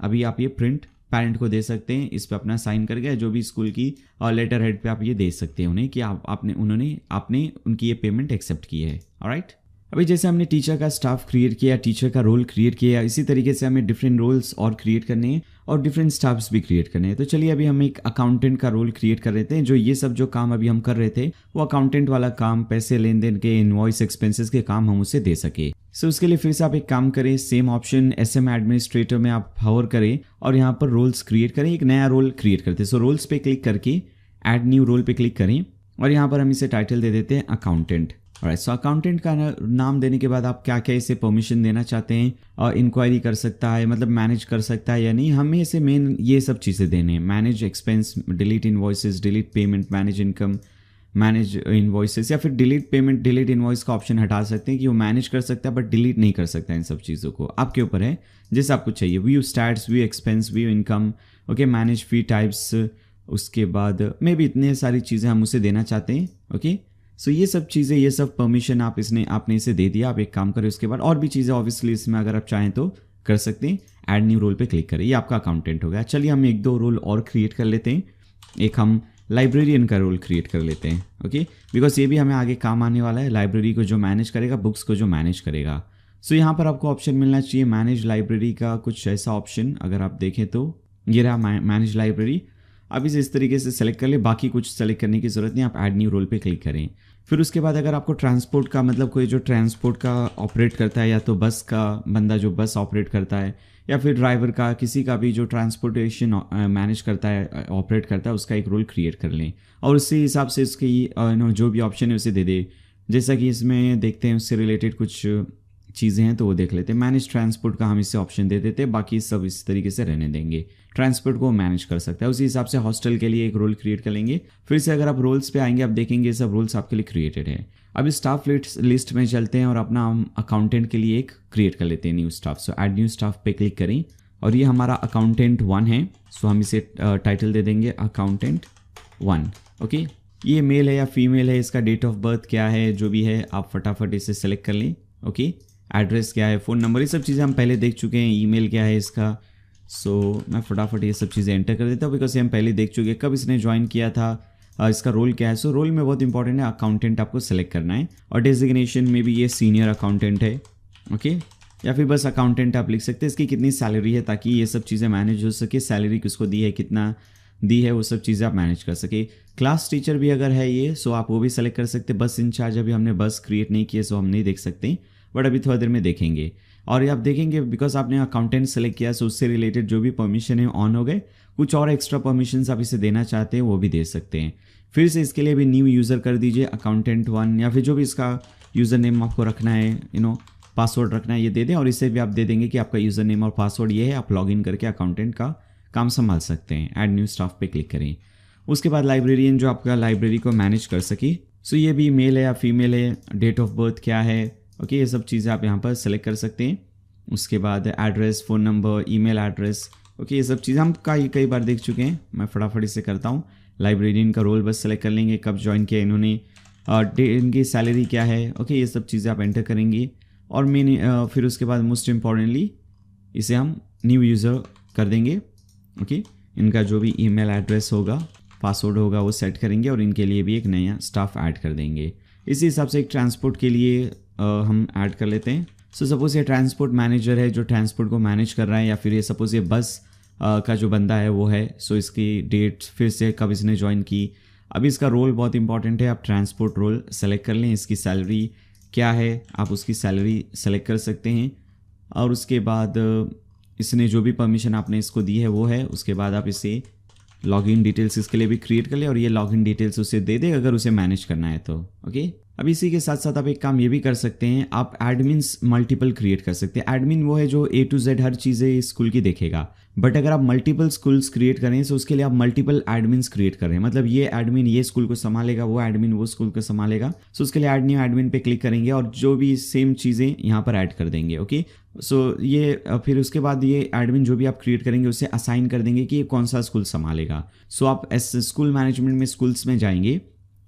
अभी आप ये प्रिंट पेरेंट को दे सकते हैं, इस पर अपना साइन करके, जो भी स्कूल की और लेटर हेड पे आप ये दे सकते हैं उन्हें कि आपने उनकी ये पेमेंट एक्सेप्ट की है, ऑलराइट। अभी जैसे हमने टीचर का स्टाफ क्रिएट किया, टीचर का रोल क्रिएट किया, इसी तरीके से हमें डिफरेंट रोल्स और क्रिएट करने हैं और डिफरेंट स्टाफ्स भी क्रिएट करने हैं। तो चलिए अभी हम एक अकाउंटेंट का रोल क्रिएट कर लेते हैं। जो ये सब जो काम अभी हम कर रहे थे वो अकाउंटेंट वाला काम, पैसे लेन देन के, इनवॉइस, एक्सपेंसेस के काम हम उसे दे सके। सो उसके लिए फिर से आप एक काम करें, सेम ऑप्शन SM एडमिनिस्ट्रेटर में आप हॉवर करें और यहाँ पर रोल्स क्रिएट करें, एक नया रोल क्रिएट करते हैं। सो रोल्स पे क्लिक करके ऐड न्यू रोल पे क्लिक करें और यहाँ पर हम इसे टाइटल दे देते हैं अकाउंटेंट। ऑलराइट, सो अकाउंटेंट का नाम देने के बाद आप क्या क्या इसे परमिशन देना चाहते हैं, और इंक्वायरी कर सकता है, मतलब मैनेज कर सकता है या नहीं, हमें इसे मेन ये सब चीज़ें देने हैं। Manage expense, delete invoices, delete payment, manage income, manage invoices, या फिर डिलीट पेमेंट, डिलीट इनवॉइस का ऑप्शन हटा सकते हैं कि वो मैनेज कर सकता है बट डिलीट नहीं कर सकता। इन सब चीज़ों को आपके ऊपर है, जैसे आपको चाहिए। View stats, view expense, view income, okay, manage fee types, उसके बाद में भी इतने सारी चीज़ें हम उसे देना चाहते हैं, ओके। सो ये सब चीज़ें, ये सब परमिशन आपने इसे दे दिया। आप एक काम करें, उसके बाद और भी चीज़ें ऑब्वियसली इसमें अगर आप चाहें तो कर सकते हैं। ऐड न्यू रोल पे क्लिक करें, ये आपका अकाउंटेंट हो गया। चलिए हम एक दो रोल और क्रिएट कर लेते हैं। एक हम लाइब्रेरियन का रोल क्रिएट कर लेते हैं, ओके, बिकॉज ये भी हमें आगे काम आने वाला है। लाइब्रेरी को जो मैनेज करेगा, बुक्स को जो मैनेज करेगा। सो यहाँ पर आपको ऑप्शन मिलना चाहिए मैनेज लाइब्रेरी का, कुछ ऐसा ऑप्शन अगर आप देखें तो ये रहा मैनेज लाइब्रेरी। अब इसे इस तरीके से सेलेक्ट कर ले, बाकी कुछ सेलेक्ट करने की ज़रूरत नहीं। आप ऐड न्यू रोल पे क्लिक करें। फिर उसके बाद अगर आपको ट्रांसपोर्ट का, मतलब कोई जो ट्रांसपोर्ट का ऑपरेट करता है, या तो बस का बंदा जो बस ऑपरेट करता है, या फिर ड्राइवर का, किसी का भी जो ट्रांसपोर्टेशन मैनेज करता है, ऑपरेट करता है, उसका एक रोल क्रिएट कर लें और उसी हिसाब से उसकी जो भी ऑप्शन है उसे दे दे। जैसा कि इसमें देखते हैं उससे रिलेटेड कुछ चीज़ें हैं तो वो देख लेते हैं। मैनेज ट्रांसपोर्ट का हम इससे ऑप्शन दे देते हैं, बाकी सब इस तरीके से रहने देंगे। ट्रांसपोर्ट को मैनेज कर सकता है, उसी हिसाब से हॉस्टल के लिए एक रोल क्रिएट कर लेंगे। फिर से अगर आप रोल्स पे आएंगे, आप देखेंगे सब रोल्स आपके लिए क्रिएटेड है। अब स्टाफ लिस्ट में चलते हैं और अपना हम अकाउंटेंट के लिए एक क्रिएट कर लेते हैं न्यू स्टाफ। सो ऐड न्यू स्टाफ पे क्लिक करें और ये हमारा अकाउंटेंट 1 है। सो हम इसे टाइटल दे देंगे अकाउंटेंट 1, ओके। ये मेल है या फीमेल है, इसका डेट ऑफ बर्थ क्या है, जो भी है आप फटाफट इसे सेलेक्ट कर लें, ओके। एड्रेस क्या है, फ़ोन नंबर, ये सब चीज़ें हम पहले देख चुके हैं। ईमेल क्या है इसका, सो मैं फटाफट ये सब चीज़ें एंटर कर देता हूँ बिकॉज ये हम पहले देख चुके हैं कब इसने ज्वाइन किया था, इसका रोल क्या है। सो रोल में बहुत इंपॉर्टेंट है, अकाउंटेंट आपको सेलेक्ट करना है और डेजिग्नेशन में भी ये सीनियर अकाउंटेंट है, ओके, या फिर बस अकाउंटेंट आप लिख सकते हैं। इसकी कितनी सैलरी है ताकि ये सब चीज़ें मैनेज हो सके, सैलरी किसको दी है, कितना दी है, वो सब चीज़ें आप मैनेज कर सके। क्लास टीचर भी अगर है ये, सो आप वो भी सेलेक्ट कर सकते हैं। बस इंचार्ज अभी हमने बस क्रिएट नहीं किया, सो हम नहीं देख सकते, बट अभी थोड़ा देर में देखेंगे। और ये आप देखेंगे बिकॉज आपने अकाउंटेंट सेलेक्ट किया, सो उससे रिलेटेड जो भी परमिशन है ऑन हो गए। कुछ और एक्स्ट्रा परमिशन आप इसे देना चाहते हैं वो भी दे सकते हैं। फिर से इसके लिए भी न्यू यूज़र कर दीजिए, अकाउंटेंट 1, या फिर जो भी इसका यूज़र नेम आपको रखना है, पासवर्ड रखना है, ये दे दें। और इसे भी आप दे देंगे कि आपका यूज़र नेम और पासवर्ड ये है, आप लॉगिन करके अकाउंटेंट का काम संभाल सकते हैं। ऐड न्यू स्टाफ पे क्लिक करें। उसके बाद लाइब्रेरियन जो आपका लाइब्रेरी को मैनेज कर सके, सो ये भी मेल है या फीमेल है, डेट ऑफ बर्थ क्या है, ओके, ये सब चीज़ें आप यहाँ पर सेलेक्ट कर सकते हैं। उसके बाद address, phone number, email address, okay, ये सब चीज़ें हम कई बार देख चुके हैं। मैं फटाफट इसे करता हूँ। लाइब्रेरियन का रोल बस सेलेक्ट कर लेंगे, कब ज्वाइन किया इन्होंने, इनकी सैलरी क्या है, ओके, ये सब चीज़ें आप एंटर करेंगे। और मेन फिर उसके बाद मोस्ट इम्पॉर्टेंटली इसे हम न्यू यूज़र कर देंगे, ओके। इनका जो भी ईमेल एड्रेस होगा, पासवर्ड होगा, वो सेट करेंगे और इनके लिए भी एक नया स्टाफ ऐड कर देंगे। इसी हिसाब से एक ट्रांसपोर्ट के लिए हम ऐड कर लेते हैं। सो सपोज़ ये ट्रांसपोर्ट मैनेजर है जो ट्रांसपोर्ट को मैनेज कर रहा है, या फिर ये सपोज़ ये बस का जो बंदा है वो है। सो इसकी डेट फिर से कब इसने ज्वाइन की। अभी इसका रोल बहुत इंपॉर्टेंट है, आप ट्रांसपोर्ट रोल सेलेक्ट कर लें। इसकी सैलरी क्या है, आप उसकी सैलरी सेलेक्ट कर सकते हैं। और उसके बाद इसने जो भी परमिशन आपने इसको दी है वो है। उसके बाद आप इसे लॉगिन डिटेल्स इसके लिए भी क्रिएट कर ले और ये लॉगिन डिटेल्स उसे दे दे अगर उसे मैनेज करना है तो, ओके। अब इसी के साथ साथ आप एक काम ये भी कर सकते हैं, आप एडमिन्स मल्टीपल क्रिएट कर सकते हैं। एडमिन वो है जो A to Z हर चीज़ें स्कूल की देखेगा, बट अगर आप मल्टीपल स्कूल्स क्रिएट करें तो उसके लिए आप मल्टीपल एडमिन्स क्रिएट करें। मतलब ये एडमिन ये स्कूल को संभालेगा, वो एडमिन वो स्कूल को संभालेगा। सो उसके लिए ऐड न्यू एडमिन पे क्लिक करेंगे और जो भी सेम चीज़ें यहाँ पर ऐड कर देंगे, ओके। सो ये फिर उसके बाद ये एडमिन जो भी आप क्रिएट करेंगे उसे असाइन कर देंगे कि ये कौन सा स्कूल संभालेगा। सो आप स्कूल मैनेजमेंट में स्कूल्स में जाएंगे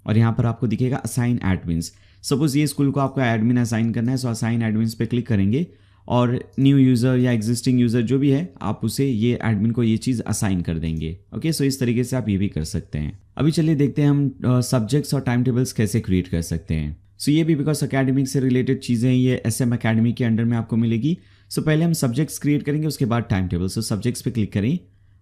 और यहाँ पर आपको दिखेगा असाइन एडमिन्स। सपोज ये स्कूल को आपका एडमिन असाइन करना है, सो असाइन एडमिन्स पे क्लिक करेंगे और न्यू यूज़र या एग्जिस्टिंग यूज़र जो भी है आप उसे ये एडमिन को ये चीज़ असाइन कर देंगे, ओके। सो इस तरीके से आप ये भी कर सकते हैं। अभी चलिए देखते हैं हम सब्जेक्ट्स और टाइम टेबल्स कैसे क्रिएट कर सकते हैं। सो ये भी बिकॉज अकेडमिक से रिलेटेड चीज़ें ये SM अकेडमी के अंडर में आपको मिलेगी। सो पहले हम सब्जेक्ट्स क्रिएट करेंगे, उसके बाद टाइम टेबल। सो सब्जेक्ट्स पे क्लिक करें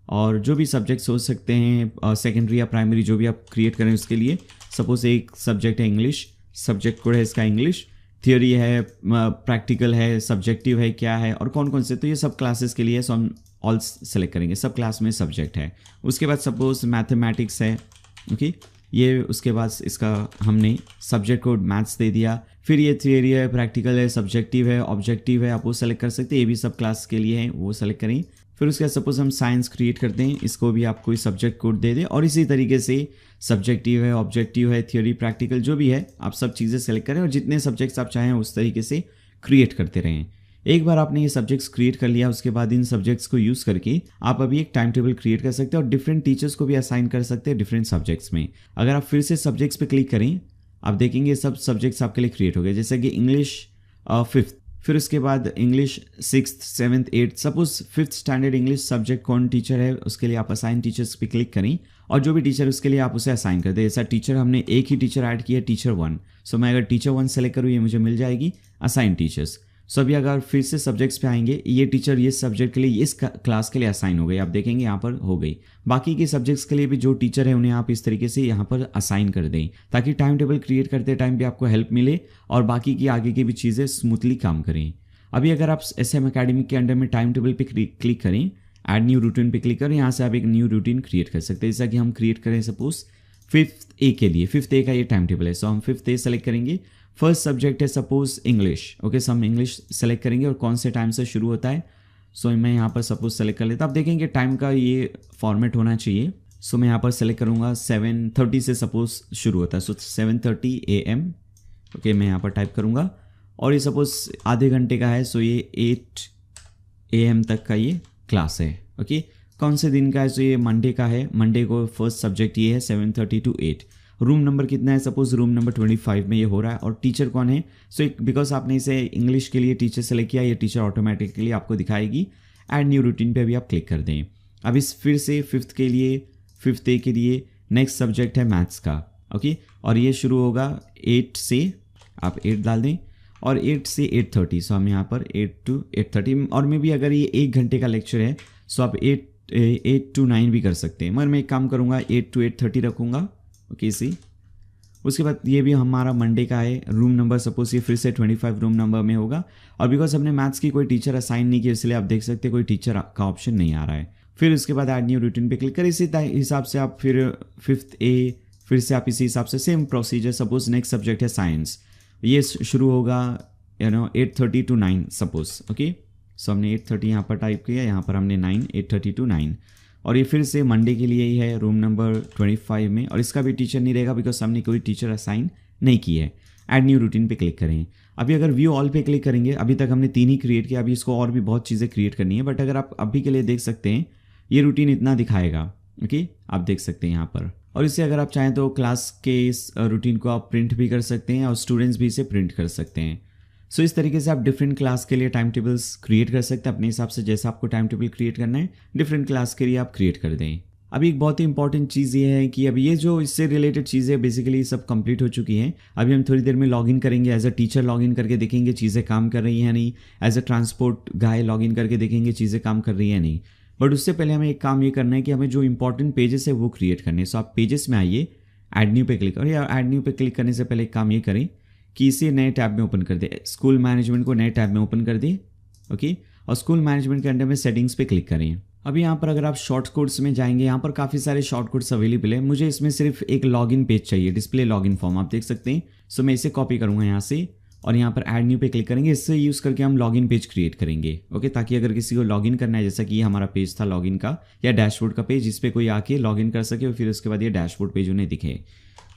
और जो भी सब्जेक्ट्स हो सकते हैं सेकेंडरी या प्राइमरी जो भी आप क्रिएट करें उसके लिए। सपोज एक सब्जेक्ट है इंग्लिश, सब्जेक्ट कोड है इसका इंग्लिश, थियोरी है, प्रैक्टिकल है, सब्जेक्टिव है, क्या है और कौन कौन से, तो ये सब क्लासेस के लिए। सो हम ऑल सेलेक्ट करेंगे, सब क्लास में सब्जेक्ट है। उसके बाद सपोज मैथमेटिक्स है, ओके, ये उसके बाद इसका हमने सब्जेक्ट कोड मैथ्स दे दिया। फिर ये थियोरी है, प्रैक्टिकल है, सब्जेक्टिव है, ऑब्जेक्टिव है, आप वो सेलेक्ट कर सकते हैं। ये भी सब क्लास के लिए है, वो सेलेक्ट करें। फिर उसके बाद सपोज हम साइंस क्रिएट करते हैं, इसको भी आप कोई सब्जेक्ट कोड दे दें और इसी तरीके से सब्जेक्टिव है, ऑब्जेक्टिव है, थियोरी, प्रैक्टिकल जो भी है आप सब चीज़ें सेलेक्ट करें और जितने सब्जेक्ट्स आप चाहें उस तरीके से क्रिएट करते रहें। एक बार आपने ये सब्जेक्ट्स क्रिएट कर लिया, उसके बाद इन सब्जेक्ट्स को यूज़ करके आप अभी एक टाइम टेबल क्रिएट कर सकते हैं और डिफरेंट टीचर्स को भी असाइन कर सकते हैं डिफरेंट सब्जेक्ट्स में। अगर आप फिर से सब्जेक्ट्स पे क्लिक करें, आप देखेंगे सब सब्जेक्ट्स आपके लिए क्रिएट हो गए, जैसे कि इंग्लिश 5th, फिर उसके बाद English 6th, 7th, 8th। Suppose 5th standard English subject कौन टीचर है उसके लिए आप असाइन टीचर्स पे क्लिक करें और जो भी टीचर उसके लिए आप उसे असाइन कर दें। जैसा टीचर हमने एक ही टीचर ऐड किया, टीचर 1। सो मैं अगर टीचर 1 सेलेक्ट करूँ ये मुझे मिल जाएगी असाइन टीचर्स। सो अभी अगर फिर से सब्जेक्ट्स पे आएंगे, ये टीचर ये सब्जेक्ट के लिए इस क्लास के लिए असाइन हो गई, आप देखेंगे यहाँ पर हो गई। बाकी के सब्जेक्ट्स के लिए भी जो टीचर है उन्हें आप इस तरीके से यहाँ पर असाइन कर दें ताकि टाइम टेबल क्रिएट करते टाइम भी आपको हेल्प मिले और बाकी की आगे की भी चीज़ें स्मूथली काम करें। अभी अगर आप SM अकेडमिक के अंडर में टाइम टेबल पे क्लिक करें, ऐड न्यू रूटीन पे क्लिक करें, यहाँ से आप एक न्यू रूटीन क्रिएट कर सकते हैं। जैसा कि हम क्रिएट करें सपोज 5th A के लिए, 5th A का ये टाइम टेबल है। सो हम 5th A सेलेक्ट करेंगे। फर्स्ट सब्जेक्ट है सपोज इंग्लिश, ओके। सो हम इंग्लिश सेलेक्ट करेंगे और कौन से टाइम से शुरू होता है। सो मैं यहाँ पर सपोज सेलेक्ट कर लेता हूँ। आप देखेंगे टाइम का ये फॉर्मेट होना चाहिए। सो मैं यहाँ पर सेलेक्ट करूँगा 7:30 से सपोज शुरू होता है। सो 7:30 AM, ओके, मैं यहाँ पर टाइप करूँगा और ये सपोज आधे घंटे का है। सो ये 8 AM तक का ये क्लास है, ओके। कौन से दिन का है? सो ये मंडे का है। मंडे को फर्स्ट सब्जेक्ट ये है 7:30 to 8। रूम नंबर कितना है? सपोज रूम नंबर 25 में ये हो रहा है। और टीचर कौन है? सो बिकॉज आपने इसे इंग्लिश के लिए टीचर सेलेक्ट किया, ये टीचर ऑटोमेटिकली आपको दिखाएगी। ऐड न्यू रूटीन पे भी आप क्लिक कर दें। अब इस फिर से फिफ्थ ए के लिए नेक्स्ट सब्जेक्ट है मैथ्स का, ओके, और ये शुरू होगा 8 से, आप 8 डाल दें, और 8 से 8:30, सो हम यहाँ पर 8 to 8:30, और मे भी अगर ये 1 घंटे का लेक्चर है सो आप 8 to 9 भी कर सकते हैं, मगर मैं एक काम करूँगा 8 to 8:30 रखूँगा, ओके सी। उसके बाद ये भी हमारा मंडे का है, रूम नंबर सपोज ये फिर से 25 रूम नंबर में होगा, और बिकॉज हमने मैथ्स की कोई टीचर असाइन नहीं किया इसलिए आप देख सकते हैं कोई टीचर का ऑप्शन नहीं आ रहा है। फिर उसके बाद ऐड न्यू रूटीन पे क्लिक करें, इसी हिसाब से आप फिर 5th A फिर से आप इसी हिसाब से same procedure, suppose next subject है साइंस, ये शुरू होगा 8:30 to 9 सपोज, ओके, सो हमने 8:30 यहाँ पर टाइप किया, यहाँ पर हमने 8:30 to 9, और ये फिर से मंडे के लिए ही है रूम नंबर 25 में, और इसका भी टीचर नहीं रहेगा बिकॉज हमने कोई टीचर असाइन नहीं की है। ऐड न्यू रूटीन पे क्लिक करें। अभी अगर व्यू ऑल पे क्लिक करेंगे, अभी तक हमने 3 ही क्रिएट किया, अभी इसको और भी बहुत चीज़ें क्रिएट करनी है, बट अगर आप अभी के लिए देख सकते हैं ये रूटीन इतना दिखाएगा, ओके, आप देख सकते हैं यहाँ पर। और इसे अगर आप चाहें तो क्लास के इस रूटीन को आप प्रिंट भी कर सकते हैं और स्टूडेंट्स भी इसे प्रिंट कर सकते हैं। सो इस तरीके से आप डिफरेंट क्लास के लिए टाइम टेबल्स क्रिएट कर सकते हैं अपने हिसाब से, जैसा आपको टाइम टेबल क्रिएट करना है डिफरेंट क्लास के लिए आप क्रिएट कर दें। अभी एक बहुत ही इंपॉर्टेंट चीज़ ये है कि अभी ये जो इससे रिलेटेड चीज़ें बेसिकली सब कंप्लीट हो चुकी हैं। अभी हम थोड़ी देर में लॉगिन करेंगे, एज अ टीचर लॉगिन करके देखेंगे चीज़ें काम कर रही हैं नहीं, as a transport guy login करके देखेंगे चीज़ें काम कर रही हैं नहीं। बट उससे पहले हमें एक काम ये करना है कि हमें जो इंपॉर्टेंट पेजेस है वो क्रिएट करने हैं। सो आप पेजेस में आइए, ऐड न्यू पे क्लिक करें, या ऐड न्यू पे क्लिक करने से पहले एक काम ये करें कि इसे नए टैब में ओपन कर दे, स्कूल मैनेजमेंट को नए टैब में ओपन कर दे, ओके, और स्कूल मैनेजमेंट के अंडर में सेटिंग्स पे क्लिक करें। अभी यहाँ पर अगर आप शॉर्ट कोड्स में जाएंगे, यहाँ पर काफ़ी सारे शॉर्ट कोड्स अवेलेबल है। मुझे इसमें सिर्फ एक लॉगिन पेज चाहिए, डिस्प्ले लॉगिन फॉर्म, आप देख सकते हैं। सो मैं इसे कॉपी करूँगा यहाँ से, और यहाँ पर ऐड न्यू पे क्लिक करेंगे। इससे यूज़ करके हम लॉगिन पेज क्रिएट करेंगे, ओके, ताकि अगर किसी को लॉगिन करना है, जैसा कि ये हमारा पेज था लॉगिन का या डैशबोर्ड का पेज, इस पर कोई आके लॉगिन कर सके और फिर उसके बाद ये डैशबोर्ड पेज उन्हें दिखे।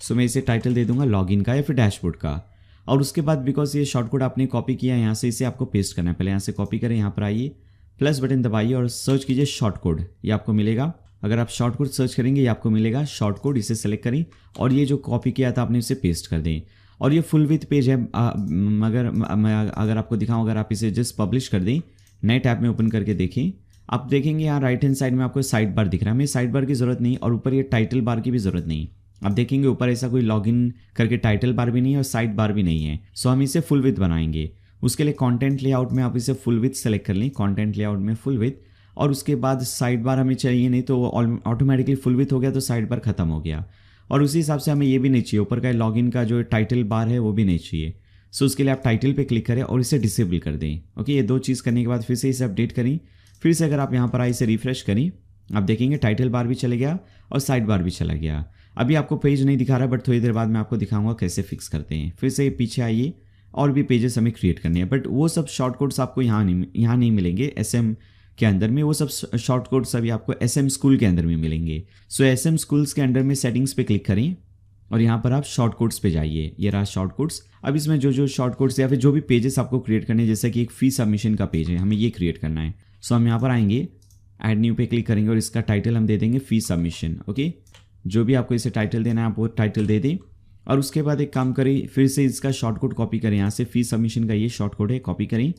सो मैं इसे टाइटल दे दूंगा लॉगिन का या फिर डैशबोर्ड का। और उसके बाद बिकॉज ये शॉर्ट कोड आपने कॉपी किया है यहाँ से, इसे आपको पेस्ट करना है। पहले यहाँ से कॉपी करें, यहाँ पर आइए, प्लस बटन दबाइए और सर्च कीजिए शॉर्ट कोड, ये आपको मिलेगा। अगर आप शॉर्ट कोड सर्च करेंगे ये आपको मिलेगा शॉर्ट कोड, इसे सेलेक्ट करें और ये जो कॉपी किया था आपने इसे पेस्ट कर दें। और ये फुल विथ पेज है, मगर मैं अगर आपको दिखाऊं, अगर आप इसे जस्ट पब्लिश कर दें, नए टैब में ओपन करके देखें, आप देखेंगे यहाँ राइट हैंड साइड में आपको साइड बार दिख रहा है। हमें साइड बार की ज़रूरत नहीं और ऊपर ये टाइटल बार की भी ज़रूरत नहीं। आप देखेंगे ऊपर ऐसा कोई लॉगिन करके टाइटल बार भी नहीं है और साइड बार भी नहीं है। सो हम इसे फुल विथ बनाएंगे। उसके लिए कंटेंट लेआउट में आप इसे फुल विथ सेलेक्ट कर लें, कंटेंट लेआउट में फुल विथ, और उसके बाद साइड बार हमें चाहिए नहीं, तो ऑटोमेटिकली फुल विथ हो गया, तो साइड बार खत्म हो गया। और उसी हिसाब से हमें ये भी नहीं चाहिए, ऊपर का लॉगिन का जो टाइटल बार है वो भी नहीं चाहिए। सो उसके लिए आप टाइटल पे क्लिक करें और इसे डिसेबल कर दें, ओके। ये 2 चीज़ करने के बाद फिर से इसे अपडेट करें। फिर से अगर आप यहाँ पर आए इसे रिफ्रेश करें, आप देखेंगे टाइटल बार भी चला गया और साइड बार भी चला गया। अभी आपको पेज नहीं दिखा रहा, बट थोड़ी देर बाद मैं आपको दिखाऊंगा कैसे फिक्स करते हैं। फिर से पीछे आइए, और भी पेजेस हमें क्रिएट करने हैं, बट वो सब शॉर्ट कोड्स आपको यहाँ नहीं मिलेंगे SM के अंदर में। वो सब शॉर्ट कोड्स अभी आपको SM स्कूल के अंदर में मिलेंगे। सो SM स्कूल्स के अंदर में सेटिंग्स पे क्लिक करें और यहाँ पर आप शॉर्ट कोड्स पे जाइए। ये रहा शॉर्ट कोड्स। अब इसमें जो शॉर्ट कोड्स या फिर जो भी पेजेस आपको क्रिएट करने हैं, जैसे कि एक फी सबमिशन का पेज है, हमें ये क्रिएट करना है। सो हम यहाँ पर आएंगे, ऐड न्यू पे क्लिक करेंगे और इसका टाइटल हम दे देंगे फी सबमिशन, ओके। जो भी आपको इसे टाइटल देना है आप वो टाइटल दे दें। और उसके बाद एक काम करें, फिर से इसका शॉर्ट कोड कॉपी करें। यहाँ से फी सबमिशन का ये शॉर्ट कोड है, कॉपी करें।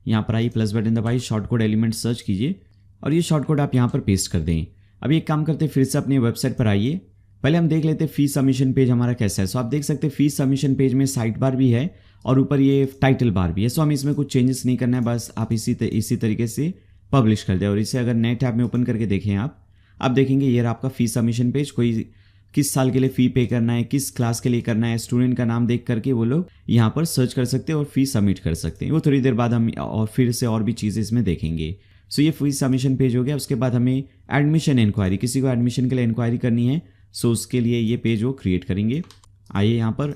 यहाँ पर आइए, प्लस बटन दबाइए, शॉर्ट कोड एलिमेंट सर्च कीजिए और ये शॉर्ट कोड आप यहाँ पर पेस्ट कर दें। अभी एक काम करते हैं, फिर से अपनी वेबसाइट पर आइए। पहले हम देख लेते हैं फी सबमिशन पेज हमारा कैसा है। सो आप देख सकते हैं फी सबमिशन पेज में साइड बार भी है और ऊपर ये टाइटल बार भी है। सो हमें इसमें कुछ चेंजेस नहीं करना है, बस आप इसी तरीके से पब्लिश कर दें। और इसे अगर नए टैब में ओपन करके देखें आप देखेंगे ये रहा आपका फी सबमिशन पेज। कोई किस साल के लिए फ़ी पे करना है, किस क्लास के लिए करना है, स्टूडेंट का नाम देख करके वो लोग यहाँ पर सर्च कर सकते हैं और फी सबमिट कर सकते हैं। वो थोड़ी देर बाद हम और फिर से और भी चीज़ें इसमें देखेंगे। सो ये फी सबमिशन पेज हो गया। उसके बाद हमें एडमिशन इंक्वायरी, किसी को एडमिशन के लिए इंक्वायरी करनी है, सो उसके लिए ये पेज वो क्रिएट करेंगे। आइए यहाँ पर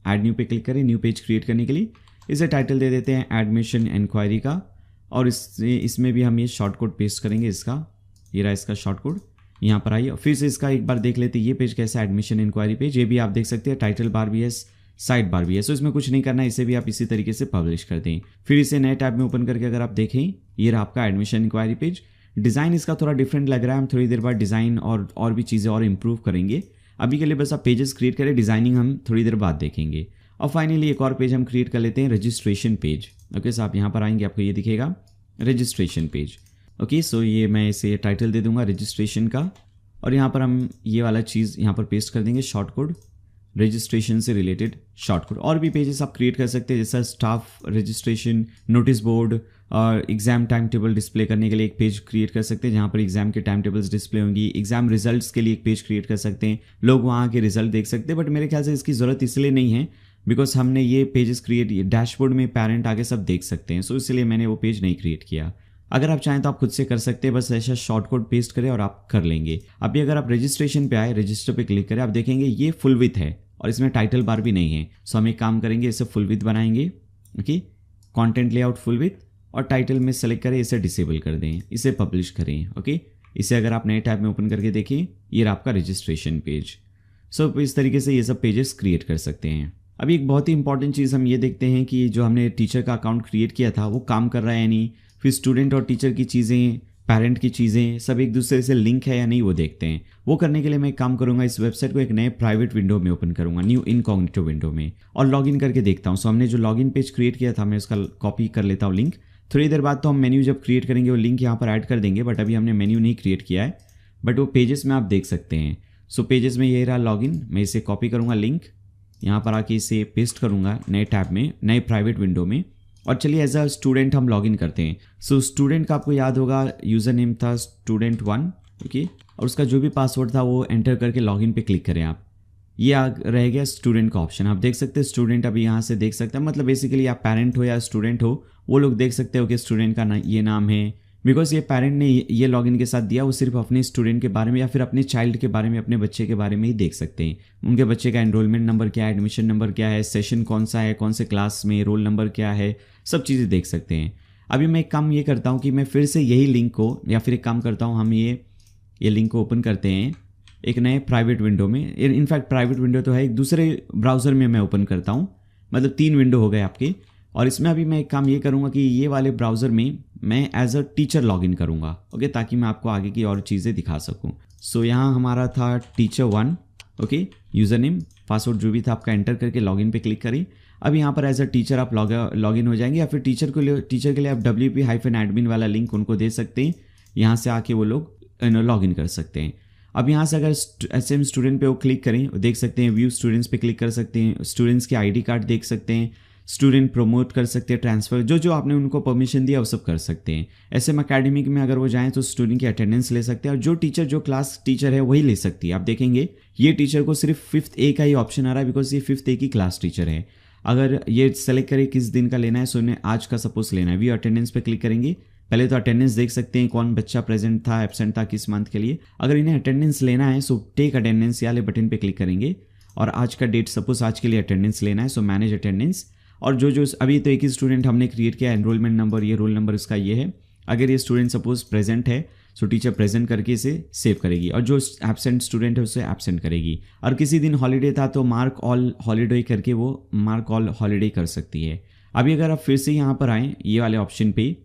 ऐड न्यू पे क्लिक करें, न्यू पेज क्रिएट करने के लिए। इसे टाइटल दे देते हैं एडमिशन इंक्वायरी का, और इसमें भी हम ये शॉर्ट कोड पेस्ट करेंगे इसका। ये रहा इसका शॉर्ट कोड। यहाँ पर आइए, फिर से इसका एक बार देख लेते हैं ये पेज कैसा है, एडमिशन इंक्वायरी पेज। ये भी आप देख सकते हैं टाइटल बार भी है, साइड बार भी है। सो इसमें कुछ नहीं करना है, इसे भी आप इसी तरीके से पब्लिश कर दें। फिर इसे नए टैब में ओपन करके अगर आप देखें, ये रहा आपका एडमिशन इंक्वायरी पेज। डिज़ाइन इसका थोड़ा डिफरेंट लग रहा है, हम थोड़ी देर बाद डिज़ाइन और भी चीज़ें और इम्प्रूव करेंगे। अभी के लिए बस आप पेजेस क्रिएट करें, डिज़ाइनिंग हम थोड़ी देर बाद देखेंगे। और फाइनली एक और पेज हम क्रिएट कर लेते हैं, रजिस्ट्रेशन पेज। ओके, सो आप यहाँ पर आएंगे, आपको ये दिखेगा रजिस्ट्रेशन पेज। ओके, सो ये मैं इसे टाइटल दे दूंगा रजिस्ट्रेशन का, और यहाँ पर हम ये वाला चीज़ यहाँ पर पेस्ट कर देंगे, शॉर्ट कोड, रजिस्ट्रेशन से रिलेटेड शॉर्ट कोड। और भी पेजेस आप क्रिएट कर सकते हैं, जैसा स्टाफ रजिस्ट्रेशन, नोटिस बोर्ड, और एग्जाम टाइम टेबल डिस्प्ले करने के लिए एक पेज क्रिएट कर सकते हैं जहाँ पर एग्जाम के टाइम टेबल्स डिस्प्ले होंगी। एग्जाम रिजल्ट्स के लिए एक पेज क्रिएट कर सकते हैं, लोग वहाँ के रिजल्ट देख सकते हैं। बट मेरे ख्याल से इसकी ज़रूरत इसलिए नहीं है बिकॉज हमने ये पेजेस क्रिएट, डैशबोर्ड में पेरेंट आगे सब देख सकते हैं, सो इसलिए मैंने वो पेज नहीं क्रिएट किया। अगर आप चाहें तो आप खुद से कर सकते हैं, बस ऐसा शॉर्ट कोड पेस्ट करें और आप कर लेंगे। अभी अगर आप रजिस्ट्रेशन पे आए, रजिस्टर पे क्लिक करें, आप देखेंगे ये फुल विथ है और इसमें टाइटल बार भी नहीं है। सो हम एक काम करेंगे, इसे फुल विथ बनाएंगे। Okay, content layout full with, और टाइटल में सेलेक्ट करें, इसे डिसेबल कर दें, इसे पब्लिश करें। ओके, इसे अगर आप नए टैब में ओपन करके देखें, ये रहा आपका रजिस्ट्रेशन पेज। सो इस तरीके से ये सब पेजेस क्रिएट कर सकते हैं। अभी एक बहुत ही इंपॉर्टेंट चीज़ हम ये देखते हैं कि जो हमने टीचर का अकाउंट क्रिएट किया था वो काम कर रहा है या नहीं। फिर स्टूडेंट और टीचर की चीज़ें, पेरेंट की चीज़ें सब एक दूसरे से लिंक है या नहीं वो देखते हैं। वो करने के लिए मैं एक काम करूंगा, इस वेबसाइट को एक नए प्राइवेट विंडो में ओपन करूंगा, न्यू इनकॉग्निटो विंडो में, और लॉगिन करके देखता हूँ। सो हमने जो लॉगिन पेज क्रिएट किया था, मैं उसका कॉपी कर लेता हूँ लिंक। थोड़ी देर बाद तो हम मेन्यू जब क्रिएट करेंगे वो लिंक यहाँ पर ऐड कर देंगे, बट अभी हमने मेन्यू नहीं क्रिएट किया है, बट वो पेजेस में आप देख सकते हैं। सो पेजेस में ये रहा लॉगिन, मैं इसे कॉपी करूँगा लिंक, यहाँ पर आके इसे पेस्ट करूँगा नए टैब में, नए प्राइवेट विंडो में। और चलिए एज अ स्टूडेंट हम लॉगिन करते हैं। सो स्टूडेंट का आपको याद होगा यूज़र नेम था student1, ओके, और उसका जो भी पासवर्ड था वो एंटर करके लॉगिन पे क्लिक करें आप। ये रह गया स्टूडेंट का ऑप्शन, आप देख सकते हैं स्टूडेंट अभी यहाँ से देख सकते हैं। मतलब बेसिकली आप पेरेंट हो या स्टूडेंट हो, वो लोग देख सकते हो कि स्टूडेंट का ये नाम है, बिकॉज ये पेरेंट ने ये लॉगिन के साथ दिया, वो सिर्फ अपने स्टूडेंट के बारे में या फिर अपने चाइल्ड के बारे में, अपने बच्चे के बारे में ही देख सकते हैं। उनके बच्चे का एनरोलमेंट नंबर क्या है, एडमिशन नंबर क्या है, सेशन कौन सा है, कौन से क्लास में, रोल नंबर क्या है, सब चीज़ें देख सकते हैं। अभी मैं एक काम ये करता हूँ कि मैं फिर से यही लिंक को, या फिर एक काम करता हूँ, हम ये लिंक को ओपन करते हैं एक नए प्राइवेट विंडो में। इनफैक्ट प्राइवेट विंडो तो है, एक दूसरे ब्राउज़र में मैं ओपन करता हूँ, मतलब 3 विंडो हो गए आपके। और इसमें अभी मैं एक काम ये करूँगा कि ये वाले ब्राउज़र में मैं एज अ टीचर लॉगिन करूँगा, ओके, ताकि मैं आपको आगे की और चीज़ें दिखा सकूँ। सो यहाँ हमारा था teacher1, okay, user name, password जो भी था आपका एंटर करके लॉगिन पे क्लिक करें। अब यहाँ पर एज अ टीचर आप लॉगिन हो जाएंगे, या फिर टीचर के लिए आप wp-admin वाला लिंक उनको दे सकते हैं, यहाँ से आके वो लोग लॉगिन कर सकते हैं। अब यहाँ से अगर SM स्टूडेंट पे वो क्लिक करें, वो देख सकते हैं, व्यू स्टूडेंट्स पे क्लिक कर सकते हैं, स्टूडेंट्स के ID कार्ड देख सकते हैं, स्टूडेंट प्रमोट कर सकते हैं, ट्रांसफ़र, जो आपने उनको परमिशन दिया वो सब कर सकते हैं। SM एकेडमिक में अगर वो जाएं तो स्टूडेंट की अटेंडेंस ले सकते हैं, और जो टीचर जो क्लास टीचर है वही ले सकती है। आप देखेंगे ये टीचर को सिर्फ 5th A का ही ऑप्शन आ रहा है, बिकॉज ये 5th A की क्लास टीचर है। अगर ये सेलेक्ट करें किस दिन का लेना है, सो उन्हें आज का सपोज लेना है, व्यू अटेंडेंस पे क्लिक करेंगे। पहले तो अटेंडेंस देख सकते हैं, कौन बच्चा प्रेजेंट था, एब्सेंट था, किस मंथ के लिए। अगर इन्हें अटेंडेंस लेना है सो टेक अटेंडेंस वाले बटन पे क्लिक करेंगे, और आज का डेट सपोज आज के लिए अटेंडेंस लेना है, सो मैनेज अटेंडेंस। और जो अभी तो एक ही स्टूडेंट हमने क्रिएट किया, एनरोलमेंट नंबर, ये रोल नंबर उसका ये है। अगर ये स्टूडेंट सपोज प्रेजेंट है सो टीचर प्रेजेंट करके इसे सेव करेगी, और जो एब्सेंट स्टूडेंट है उसे एब्सेंट करेगी। और किसी दिन हॉलीडे था तो मार्क ऑल हॉलीडे करके वो मार्क ऑल हॉलीडे कर सकती है। अभी अगर आप फिर से यहाँ पर आएँ ये वाले ऑप्शन पे,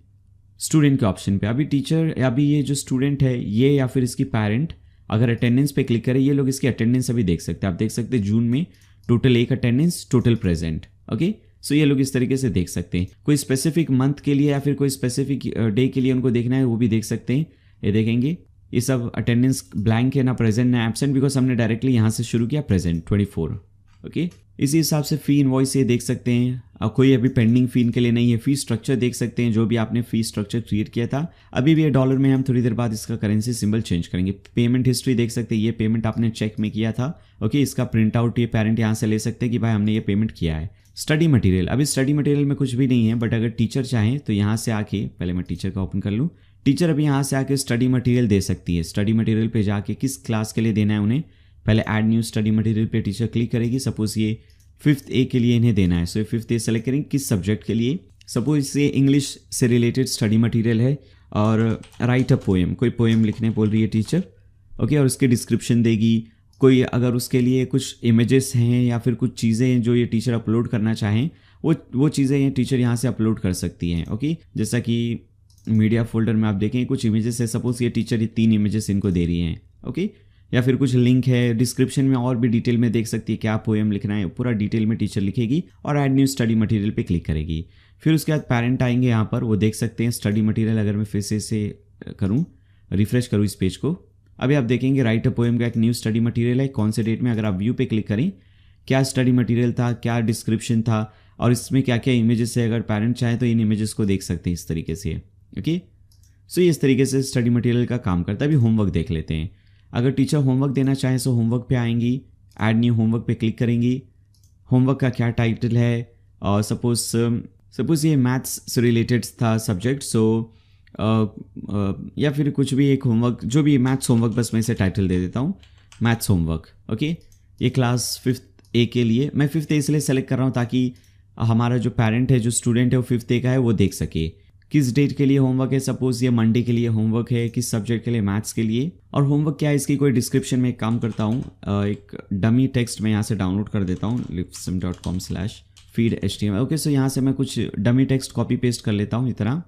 स्टूडेंट के ऑप्शन पे, अभी टीचर, अभी ये जो स्टूडेंट है ये या फिर इसकी पेरेंट अगर अटेंडेंस पे क्लिक करें, ये लोग इसकी अटेंडेंस अभी देख सकते हैं। आप देख सकते हैं जून में total 1 attendance, total present, okay. So ये लोग इस तरीके से देख सकते हैं। कोई स्पेसिफिक मंथ के लिए या फिर कोई स्पेसिफिक डे के लिए उनको देखना है वो भी देख सकते हैं। ये देखेंगे ये सब अटेंडेंस ब्लैंक है, ना प्रेजेंट ना एब्सेंट, बिकॉज हमने डायरेक्टली यहाँ से शुरू किया प्रेजेंट 24, ओके। इसी हिसाब से फ़ी इनवॉइस ये देख सकते हैं। अब कोई अभी पेंडिंग फ़ी इनके लिए नहीं है। फ़ी स्ट्रक्चर देख सकते हैं, जो भी आपने फ़ी स्ट्रक्चर क्रिएट किया था। अभी भी ये डॉलर में, हम थोड़ी देर बाद इसका करेंसी सिंबल चेंज करेंगे। पेमेंट हिस्ट्री देख सकते हैं, ये पेमेंट आपने चेक में किया था, ओके। इसका प्रिंट आउट ये पेरेंट यहाँ से ले सकते हैं कि भाई हमने ये पेमेंट किया है। स्टडी मटेरियल, अभी स्टडी मटेरियल में कुछ भी नहीं है, बट अगर टीचर चाहें तो यहाँ से आके, पहले मैं टीचर का ओपन कर लूँ, टीचर अभी यहाँ से आके स्टडी मटेरियल दे सकती है। स्टडी मटेरियल पे जाके किस क्लास के लिए देना है उन्हें, पहले ऐड न्यू स्टडी मटेरियल पे टीचर क्लिक करेगी। सपोज ये 5th A के लिए इन्हें देना है, सो 5th A सेलेक्ट करेंगे किस सब्जेक्ट के लिए। सपोज ये इंग्लिश से रिलेटेड स्टडी मटेरियल है, और राइट अ पोएम, कोई पोएम लिखने बोल रही है टीचर, ओके, और उसके डिस्क्रिप्शन देगी। कोई अगर उसके लिए कुछ इमेजेस हैं या फिर कुछ चीज़ें जो ये टीचर अपलोड करना चाहें, वो चीज़ें ये टीचर यहाँ से अपलोड कर सकती हैं, ओके। जैसा कि मीडिया फोल्डर में आप देखें कुछ इमेजेस है, सपोज ये टीचर ये 3 इमेजेस इनको दे रही हैं, ओके। या फिर कुछ लिंक है, डिस्क्रिप्शन में और भी डिटेल में देख सकती है क्या पोएम लिखना है, पूरा डिटेल में टीचर लिखेगी, और ऐड न्यू स्टडी मटेरियल पे क्लिक करेगी। फिर उसके बाद पेरेंट आएंगे यहाँ पर, वो देख सकते हैं स्टडी मटेरियल। अगर मैं फिर से इसे करूँ, रिफ्रेश करूँ इस पेज को, अभी आप देखेंगे राइट अ पोएम का एक न्यू स्टडी मटेरियल है। कौन से डेट में, अगर आप व्यू पे क्लिक करें, क्या स्टडी मटेरियल था, क्या डिस्क्रिप्शन था और इसमें क्या क्या इमेजेस है। अगर पेरेंट चाहे तो इन इमेजेस को देख सकते हैं इस तरीके से। ओके, सो ये इस तरीके से स्टडी मटेरियल का काम करता है। अभी होमवर्क देख लेते हैं। अगर टीचर होमवर्क देना चाहें तो होमवर्क पे आएंगी, ऐड न्यू होमवर्क पे क्लिक करेंगी। होमवर्क का क्या टाइटल है, और सपोज ये मैथ्स से रिलेटेड था सब्जेक्ट, सो या फिर कुछ भी एक होमवर्क, जो भी मैथ्स होमवर्क, बस मैं इसे टाइटल दे देता हूँ मैथ्स होमवर्क। ओके, ये क्लास 5th A के लिए, मैं 5th A इसलिए सेलेक्ट कर रहा हूँ ताकि हमारा जो पेरेंट है, जो स्टूडेंट है वो 5th A का है, वो देख सके किस डेट के लिए होमवर्क है। सपोज ये मंडे के लिए होमवर्क है, किस सब्जेक्ट के लिए, मैथ्स के लिए। और होमवर्क क्या है इसकी कोई डिस्क्रिप्शन में एक काम करता हूँ, एक डमी टेक्स्ट मैं यहाँ से डाउनलोड कर देता हूँ lipsim.com/feed.html। ओके, सो यहाँ से मैं कुछ डमी टेक्स्ट कॉपी पेस्ट कर लेता हूँ इतना,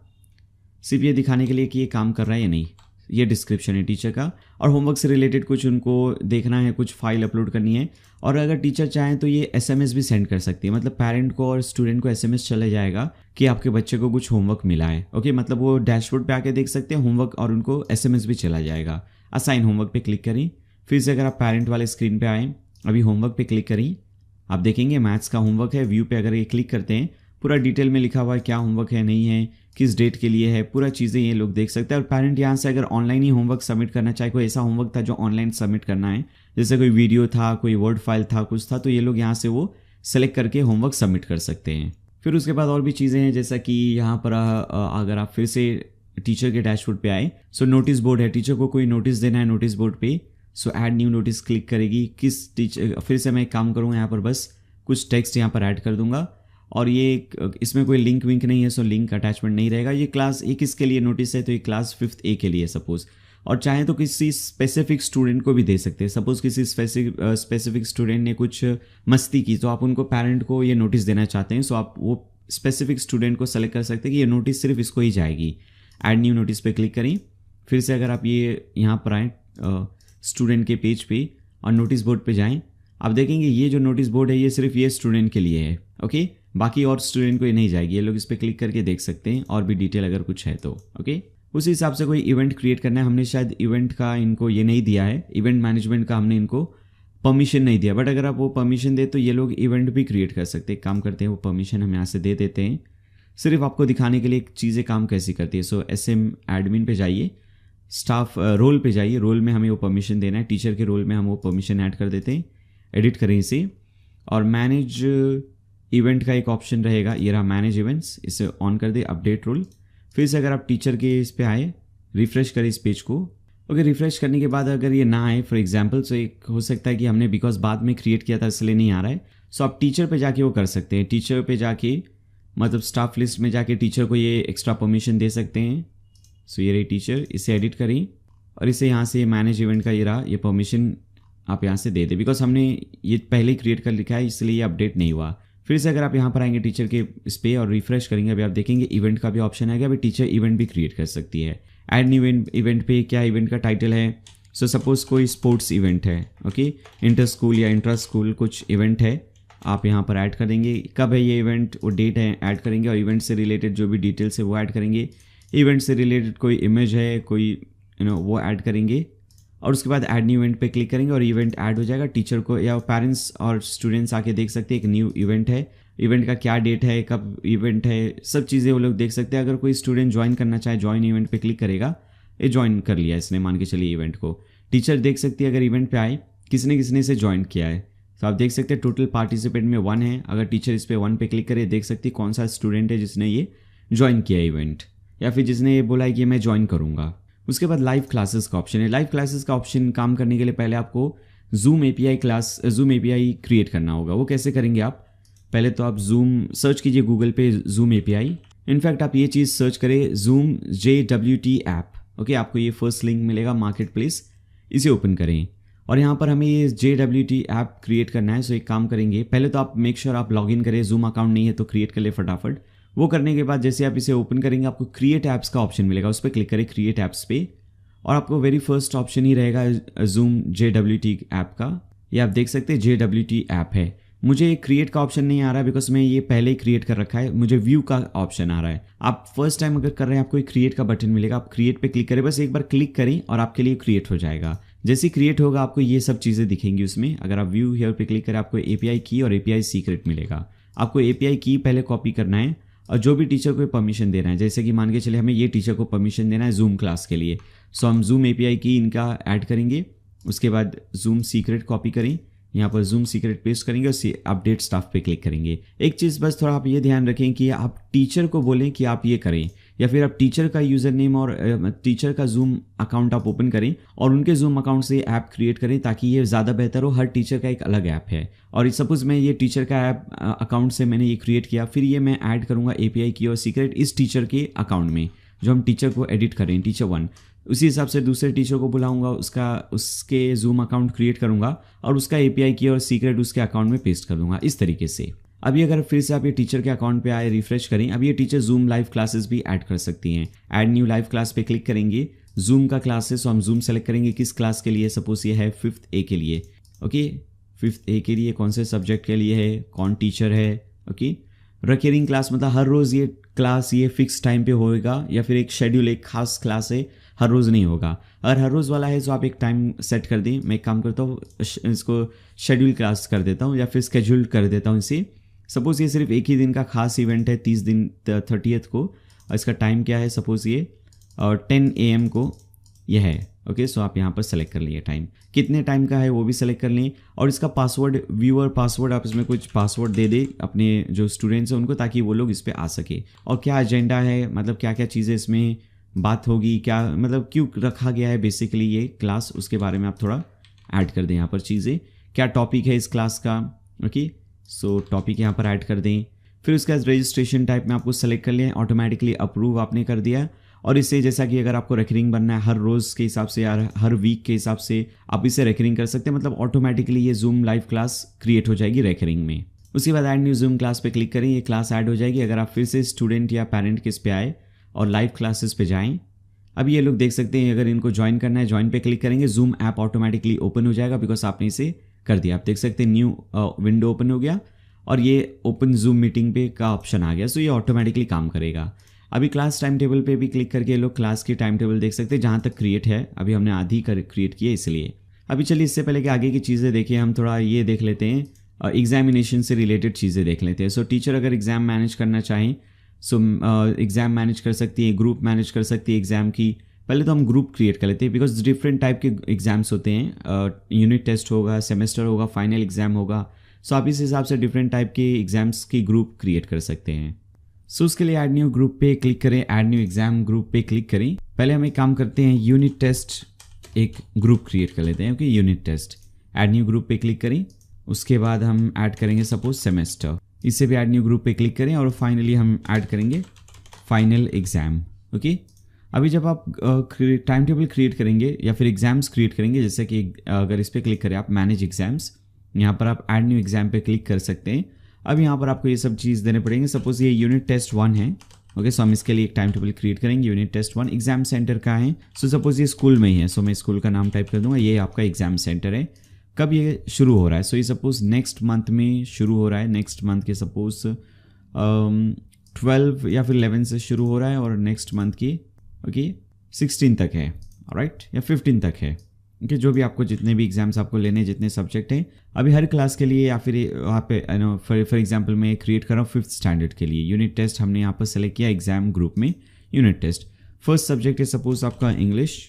सिर्फ ये दिखाने के लिए कि ये काम कर रहा है या नहीं। ये डिस्क्रिप्शन है टीचर का, और होमवर्क से रिलेटेड कुछ उनको देखना है, कुछ फाइल अपलोड करनी है। और अगर टीचर चाहें तो ये SMS भी सेंड कर सकती है, मतलब पेरेंट को और स्टूडेंट को SMS चले जाएगा कि आपके बच्चे को कुछ होमवर्क मिला है। ओके, मतलब वो डैशबोर्ड पे आके देख सकते हैं होमवर्क, और उनको SMS भी चला जाएगा। असाइन होमवर्क पे क्लिक करें, फिर से अगर आप पेरेंट वाले स्क्रीन पे आएँ, अभी होमवर्क पे क्लिक करें, आप देखेंगे मैथ्स का होमवर्क है। व्यू पे अगर ये क्लिक करते हैं, पूरा डिटेल में लिखा हुआ है क्या होमवर्क है, नहीं है, किस डेट के लिए है, पूरा चीज़ें ये लोग देख सकते हैं। और पेरेंट यहाँ से अगर ऑनलाइन ही होमवर्क सबमिट करना चाहे, कोई ऐसा होमवर्क था जो ऑनलाइन सबमिट करना है, जैसे कोई वीडियो था, कोई वर्ड फाइल था, कुछ था, तो ये लोग यहाँ से वो सेलेक्ट करके होमवर्क सबमिट कर सकते हैं। फिर उसके बाद और भी चीज़ें हैं, जैसा कि यहाँ पर अगर आप फिर से टीचर के डैशबोर्ड पे आए, सो नोटिस बोर्ड है, टीचर को कोई नोटिस देना है नोटिस बोर्ड पे, सो ऐड न्यू नोटिस क्लिक करेगी। किस टीचर, फिर से मैं एक काम करूँगा, यहाँ पर बस कुछ टेक्स्ट यहाँ पर ऐड कर दूंगा, और ये इसमें कोई लिंक विंक नहीं है, सो लिंक अटैचमेंट नहीं रहेगा। ये क्लास A किसके लिए नोटिस है, तो ये क्लास 5th A के लिए सपोज। और चाहे तो किसी स्पेसिफिक स्टूडेंट को भी दे सकते हैं। सपोज किसी स्पेसिफिक स्टूडेंट ने कुछ मस्ती की, तो आप उनको पेरेंट को ये नोटिस देना चाहते हैं, सो आप वो स्पेसिफिक स्टूडेंट को सेलेक्ट कर सकते हैं कि ये नोटिस सिर्फ इसको ही जाएगी। ऐड न्यू नोटिस पे क्लिक करें, फिर से अगर आप ये यहाँ पर आएँ स्टूडेंट के पेज पे और नोटिस बोर्ड पे जाएँ, आप देखेंगे ये जो नोटिस बोर्ड है ये सिर्फ ये स्टूडेंट के लिए है। ओके, बाकी और स्टूडेंट को ये नहीं जाएगी। ये लोग इस पर क्लिक करके देख सकते हैं और भी डिटेल अगर कुछ है तो। ओके, उसी हिसाब से कोई इवेंट क्रिएट करना है। हमने शायद इवेंट का इनको ये नहीं दिया है, इवेंट मैनेजमेंट का हमने इनको परमिशन नहीं दिया, बट अगर आप वो परमिशन दे तो ये लोग इवेंट भी क्रिएट कर सकते हैं। काम करते हैं, वो परमिशन हम यहाँ से दे देते हैं, सिर्फ आपको दिखाने के लिए चीज़ें काम कैसी करती है। सो SM एडमिन पे जाइए, स्टाफ रोल पे जाइए, रोल में हमें वो परमिशन देना है, टीचर के रोल में हम वो परमिशन ऐड कर देते हैं। एडिट करें इसे, और मैनेज इवेंट का एक ऑप्शन रहेगा, ये रहा मैनेज इवेंट्स, इसे ऑन कर दे, अपडेट रोल। फिर से अगर आप टीचर के इस पे आए, रिफ्रेश करें इस पेज को। ओके, रिफ्रेश करने के बाद अगर ये ना आए फॉर एग्जांपल, सो एक हो सकता है कि हमने बिकॉज बाद में क्रिएट किया था इसलिए नहीं आ रहा है, सो आप टीचर पे जाके वो कर सकते हैं। टीचर पे जाके मतलब स्टाफ लिस्ट में जाके टीचर को ये एक्स्ट्रा परमिशन दे सकते हैं। सो ये रही टीचर, इसे एडिट करें और इसे यहाँ से मैनेज इवेंट का ये रहा, ये परमिशन आप यहाँ से दे दें, बिकॉज हमने ये पहले ही क्रिएट कर लिखा है इसलिए ये अपडेट नहीं हुआ। फिर से अगर आप यहाँ पर आएंगे टीचर के इस पे और रिफ्रेश करेंगे, अभी आप देखेंगे इवेंट का भी ऑप्शन आएगा। अभी टीचर इवेंट भी क्रिएट कर सकती है। ऐड न्यू इवेंट पे क्या इवेंट का टाइटल है, सो सपोज कोई स्पोर्ट्स इवेंट है, ओके, इंटर स्कूल या इंट्रा स्कूल कुछ इवेंट है, आप यहाँ पर ऐड कर देंगे। कब है ये इवेंट, वो डेट है, ऐड करेंगे, और इवेंट से रिलेटेड जो भी डिटेल्स है वो ऐड करेंगे। इवेंट से रिलेटेड कोई इमेज है, कोई वो ऐड करेंगे, और उसके बाद ऐड न्यू इवेंट पे क्लिक करेंगे और इवेंट ऐड हो जाएगा। टीचर को या पेरेंट्स और स्टूडेंट्स आके देख सकते हैं एक न्यू इवेंट है, इवेंट का क्या डेट है, कब इवेंट है, सब चीज़ें वो लोग देख सकते हैं। अगर कोई स्टूडेंट ज्वाइन करना चाहे, ज्वाइन इवेंट पे क्लिक करेगा, ये ज्वाइन कर लिया इसने, मान के चलिए इवेंट को। टीचर देख सकती है अगर इवेंट पे आए किसने किसने से ज्वाइन किया है, तो आप देख सकते हैं टोटल पार्टिसिपेंट में 1 है। अगर टीचर इस पर 1 पे क्लिक करे, देख सकती है कौन सा स्टूडेंट है जिसने ये ज्वाइन किया इवेंट, या फिर जिसने ये बोला है कि मैं ज्वाइन करूँगा। उसके बाद लाइव क्लासेस का ऑप्शन है। लाइव क्लासेस का ऑप्शन काम करने के लिए पहले आपको जूम API क्रिएट करना होगा। वो कैसे करेंगे आप, पहले तो आप जूम सर्च कीजिए गूगल पे, जूम API। इनफैक्ट आप ये चीज़ सर्च करें, जूम JWT ऐप, ओके, आपको ये फर्स्ट लिंक मिलेगा मार्केट प्लेस, इसे ओपन करें और यहाँ पर हमें ये JWT ऐप क्रिएट करना है। सो एक काम करेंगे, पहले तो आप मेक श्योर आप लॉगिन करें, जूम अकाउंट नहीं है तो क्रिएट कर ले फटाफट। वो करने के बाद जैसे आप इसे ओपन करेंगे, आपको क्रिएट ऐप्स का ऑप्शन मिलेगा, उस पर क्लिक करें क्रिएट ऐप्स पे, और आपको वेरी फर्स्ट ऑप्शन ही रहेगा जूम JWT ऐप का। ये आप देख सकते हैं JWT ऐप है। मुझे क्रिएट का ऑप्शन नहीं आ रहा है बिकॉज मैं ये पहले ही क्रिएट कर रखा है, मुझे व्यू का ऑप्शन आ रहा है। आप फर्स्ट टाइम अगर कर रहे हैं आपको एक क्रिएट का बटन मिलेगा, आप क्रिएट पे क्लिक करें, बस एक बार क्लिक करें और आपके लिए क्रिएट हो जाएगा। जैसे क्रिएट होगा आपको ये सब चीज़ें दिखेंगी उसमें। अगर आप व्यू हेयर पे क्लिक करें आपको API की और API सीक्रेट मिलेगा। आपको API की पहले कॉपी करना है और जो भी टीचर को परमिशन देना है, जैसे कि मान के चले हमें ये टीचर को परमिशन देना है जूम क्लास के लिए, सो हम जूम API की इनका ऐड करेंगे। उसके बाद जूम सीक्रेट कॉपी करें, यहाँ पर जूम सीक्रेट पेस्ट करेंगे और अपडेट स्टाफ पे क्लिक करेंगे। एक चीज़ बस थोड़ा आप ये ध्यान रखें कि आप टीचर को बोलें कि आप ये करें, या फिर आप टीचर का यूज़र नेम और टीचर का जूम अकाउंट आप ओपन करें और उनके जूम अकाउंट से ऐप क्रिएट करें, ताकि ये ज़्यादा बेहतर हो। हर टीचर का एक अलग ऐप है और सपोज़ मैं ये टीचर का ऐप अकाउंट से मैंने ये क्रिएट किया, फिर ये मैं ऐड करूँगा API की और सीक्रेट इस टीचर के अकाउंट में जो हम टीचर को एडिट करें, टीचर 1। उसी हिसाब से दूसरे टीचर को बुलाऊंगा, उसके जूम अकाउंट क्रिएट करूंगा और उसका API की और सीक्रेट उसके अकाउंट में पेस्ट कर दूंगा इस तरीके से। अभी अगर फिर से आप ये टीचर के अकाउंट पे आए, रिफ्रेश करें, अब ये टीचर जूम लाइव क्लासेस भी ऐड कर सकती हैं। ऐड न्यू लाइव क्लास पे क्लिक करेंगे, जूम का क्लास है, सो हम जूम सेलेक्ट करेंगे किस क्लास के लिए। सपोज ये है 5th A के लिए, ओके 5th A के लिए कौन से सब्जेक्ट के लिए है, कौन टीचर है, ओके। रिकरिंग क्लास मतलब हर रोज़ ये क्लास ये फिक्स टाइम पे होएगा, या फिर एक शेड्यूल एक खास क्लास है, हर रोज़ नहीं होगा। अगर हर रोज़ वाला है तो आप एक टाइम सेट कर दें। मैं एक काम करता हूँ, इसको शेड्यूल क्लास कर देता हूँ या फिर स्केड्यूल्ड कर देता हूँ इसे। सपोज़ ये सिर्फ एक ही दिन का खास इवेंट है 30th को, और इसका टाइम क्या है, सपोज़ ये 10 AM को यह है, ओके। सो आप यहाँ पर सेलेक्ट कर लिए टाइम, कितने टाइम का है वो भी सेलेक्ट कर लें। और इसका पासवर्ड, व्यूअर पासवर्ड, आप इसमें कुछ पासवर्ड दे दे अपने जो स्टूडेंट्स हैं उनको, ताकि वो लोग इस पर आ सके। और क्या एजेंडा है, मतलब क्या क्या चीज़ें इसमें बात होगी, क्या मतलब क्यों रखा गया है बेसिकली ये क्लास, उसके बारे में आप थोड़ा ऐड कर दें यहाँ पर चीज़ें। क्या टॉपिक है इस क्लास का, ओके। सो टॉपिक यहाँ पर ऐड कर दें। फिर उसके बाद रजिस्ट्रेशन टाइप में आपको सेलेक्ट कर लिया, ऑटोमेटिकली अप्रूव आपने कर दिया। और इससे जैसा कि अगर आपको रेकरिंग बनना है हर रोज़ के हिसाब से या हर वीक के हिसाब से आप इसे रेकरिंग कर सकते हैं, मतलब ऑटोमेटिकली ये जूम लाइव क्लास क्रिएट हो जाएगी रेकरिंग में। उसके बाद ऐड न्यू जूम क्लास पे क्लिक करें, ये क्लास ऐड हो जाएगी। अगर आप फिर से स्टूडेंट या पेरेंट किस पे आए और लाइव क्लासेस पे जाएं, अब ये लोग देख सकते हैं, अगर इनको ज्वाइन करना है ज्वाइन पे क्लिक करेंगे, जूम ऐप ऑटोमेटिकली ओपन हो जाएगा बिकॉज आपने इसे कर दिया। आप देख सकते हैं न्यू विंडो ओपन हो गया और ये ओपन जूम मीटिंग पे का ऑप्शन आ गया। सो ये ऑटोमेटिकली काम करेगा। अभी क्लास टाइम टेबल पे भी क्लिक करके लोग क्लास की टाइम टेबल देख सकते हैं जहाँ तक क्रिएट है। अभी हमने आधी क्रिएट की है इसलिए। अभी चलिए इससे पहले कि आगे की चीज़ें देखें, हम थोड़ा ये देख लेते हैं, एग्जामिनेशन से रिलेटेड चीज़ें देख लेते हैं। सो टीचर अगर एग्ज़ाम मैनेज करना चाहें सो एग्ज़ाम मैनेज कर सकती है, ग्रुप मैनेज कर सकती है एग्ज़ाम की। पहले तो हम ग्रुप क्रिएट कर लेते हैं बिकॉज डिफरेंट टाइप के एग्जाम्स होते हैं। यूनिट टेस्ट होगा, सेमेस्टर होगा, फाइनल एग्जाम होगा। सो आप इस हिसाब से डिफरेंट टाइप के एग्जाम्स की ग्रुप क्रिएट कर सकते हैं। सो उसके लिए ऐड न्यू ग्रुप पे क्लिक करें, ऐड न्यू एग्जाम ग्रुप पे क्लिक करें। पहले हम एक काम करते हैं, यूनिट टेस्ट एक ग्रुप क्रिएट कर लेते हैं, okay. Unit test add new group पे क्लिक करें। उसके बाद हम ऐड करेंगे सपोज सेमेस्टर, इससे भी ऐड न्यू ग्रुप पे क्लिक करें और फाइनली हम ऐड करेंगे फाइनल एग्जाम, ओके। अभी जब आप टाइम टेबल क्रिएट करेंगे या फिर एग्जाम्स क्रिएट करेंगे, जैसे कि अगर इस पर क्लिक करें आप मैनेज एग्जाम्स, यहाँ पर आप ऐड न्यू एग्जाम पे क्लिक कर सकते हैं। अब यहाँ पर आपको ये सब चीज़ देने पड़ेंगे। सपोज ये यूनिट टेस्ट 1 है, ओके। सो हम इसके लिए एक टाइम टेबल क्रिएट करेंगे। यूनिट टेस्ट 1 एग्जाम सेंटर का है, सो सपोज ये स्कूल में ही है, सो मैं स्कूल का नाम टाइप कर दूंगा। ये आपका एग्जाम सेंटर है। कब ये शुरू हो रहा है, सो ये सपोज नेक्स्ट मंथ में शुरू हो रहा है। नेक्स्ट मंथ के सपोज 12 या फिर 11 से शुरू हो रहा है और नेक्स्ट मंथ की ओके 16 तक है, राइट, या 15 तक है, ओके। जो भी आपको जितने भी एग्जाम्स आपको लेने, जितने सब्जेक्ट हैं अभी हर क्लास के लिए, या फिर वहाँ पे फॉर एग्जांपल मैं क्रिएट कर रहा हूँ 5th स्टैंडर्ड के लिए यूनिट टेस्ट हमने यहाँ पर सेलेक्ट किया एग्जाम ग्रुप में यूनिट टेस्ट। फर्स्ट सब्जेक्ट है सपोज आपका इंग्लिश,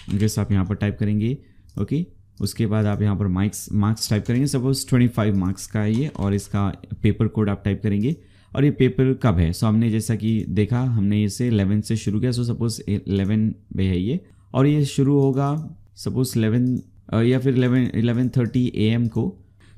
जैसे आप यहाँ पर टाइप करेंगे, ओके। उसके बाद आप यहाँ पर मार्क्स टाइप करेंगे, सपोज 25 मार्क्स का है ये, और इसका पेपर कोड आप टाइप करेंगे। और ये पेपर कब है, सो हमने जैसा कि देखा हमने इसे 11 से शुरू किया, सो सपोज 11 में है ये, और ये शुरू होगा सपोज 11 या फिर 11:30 AM को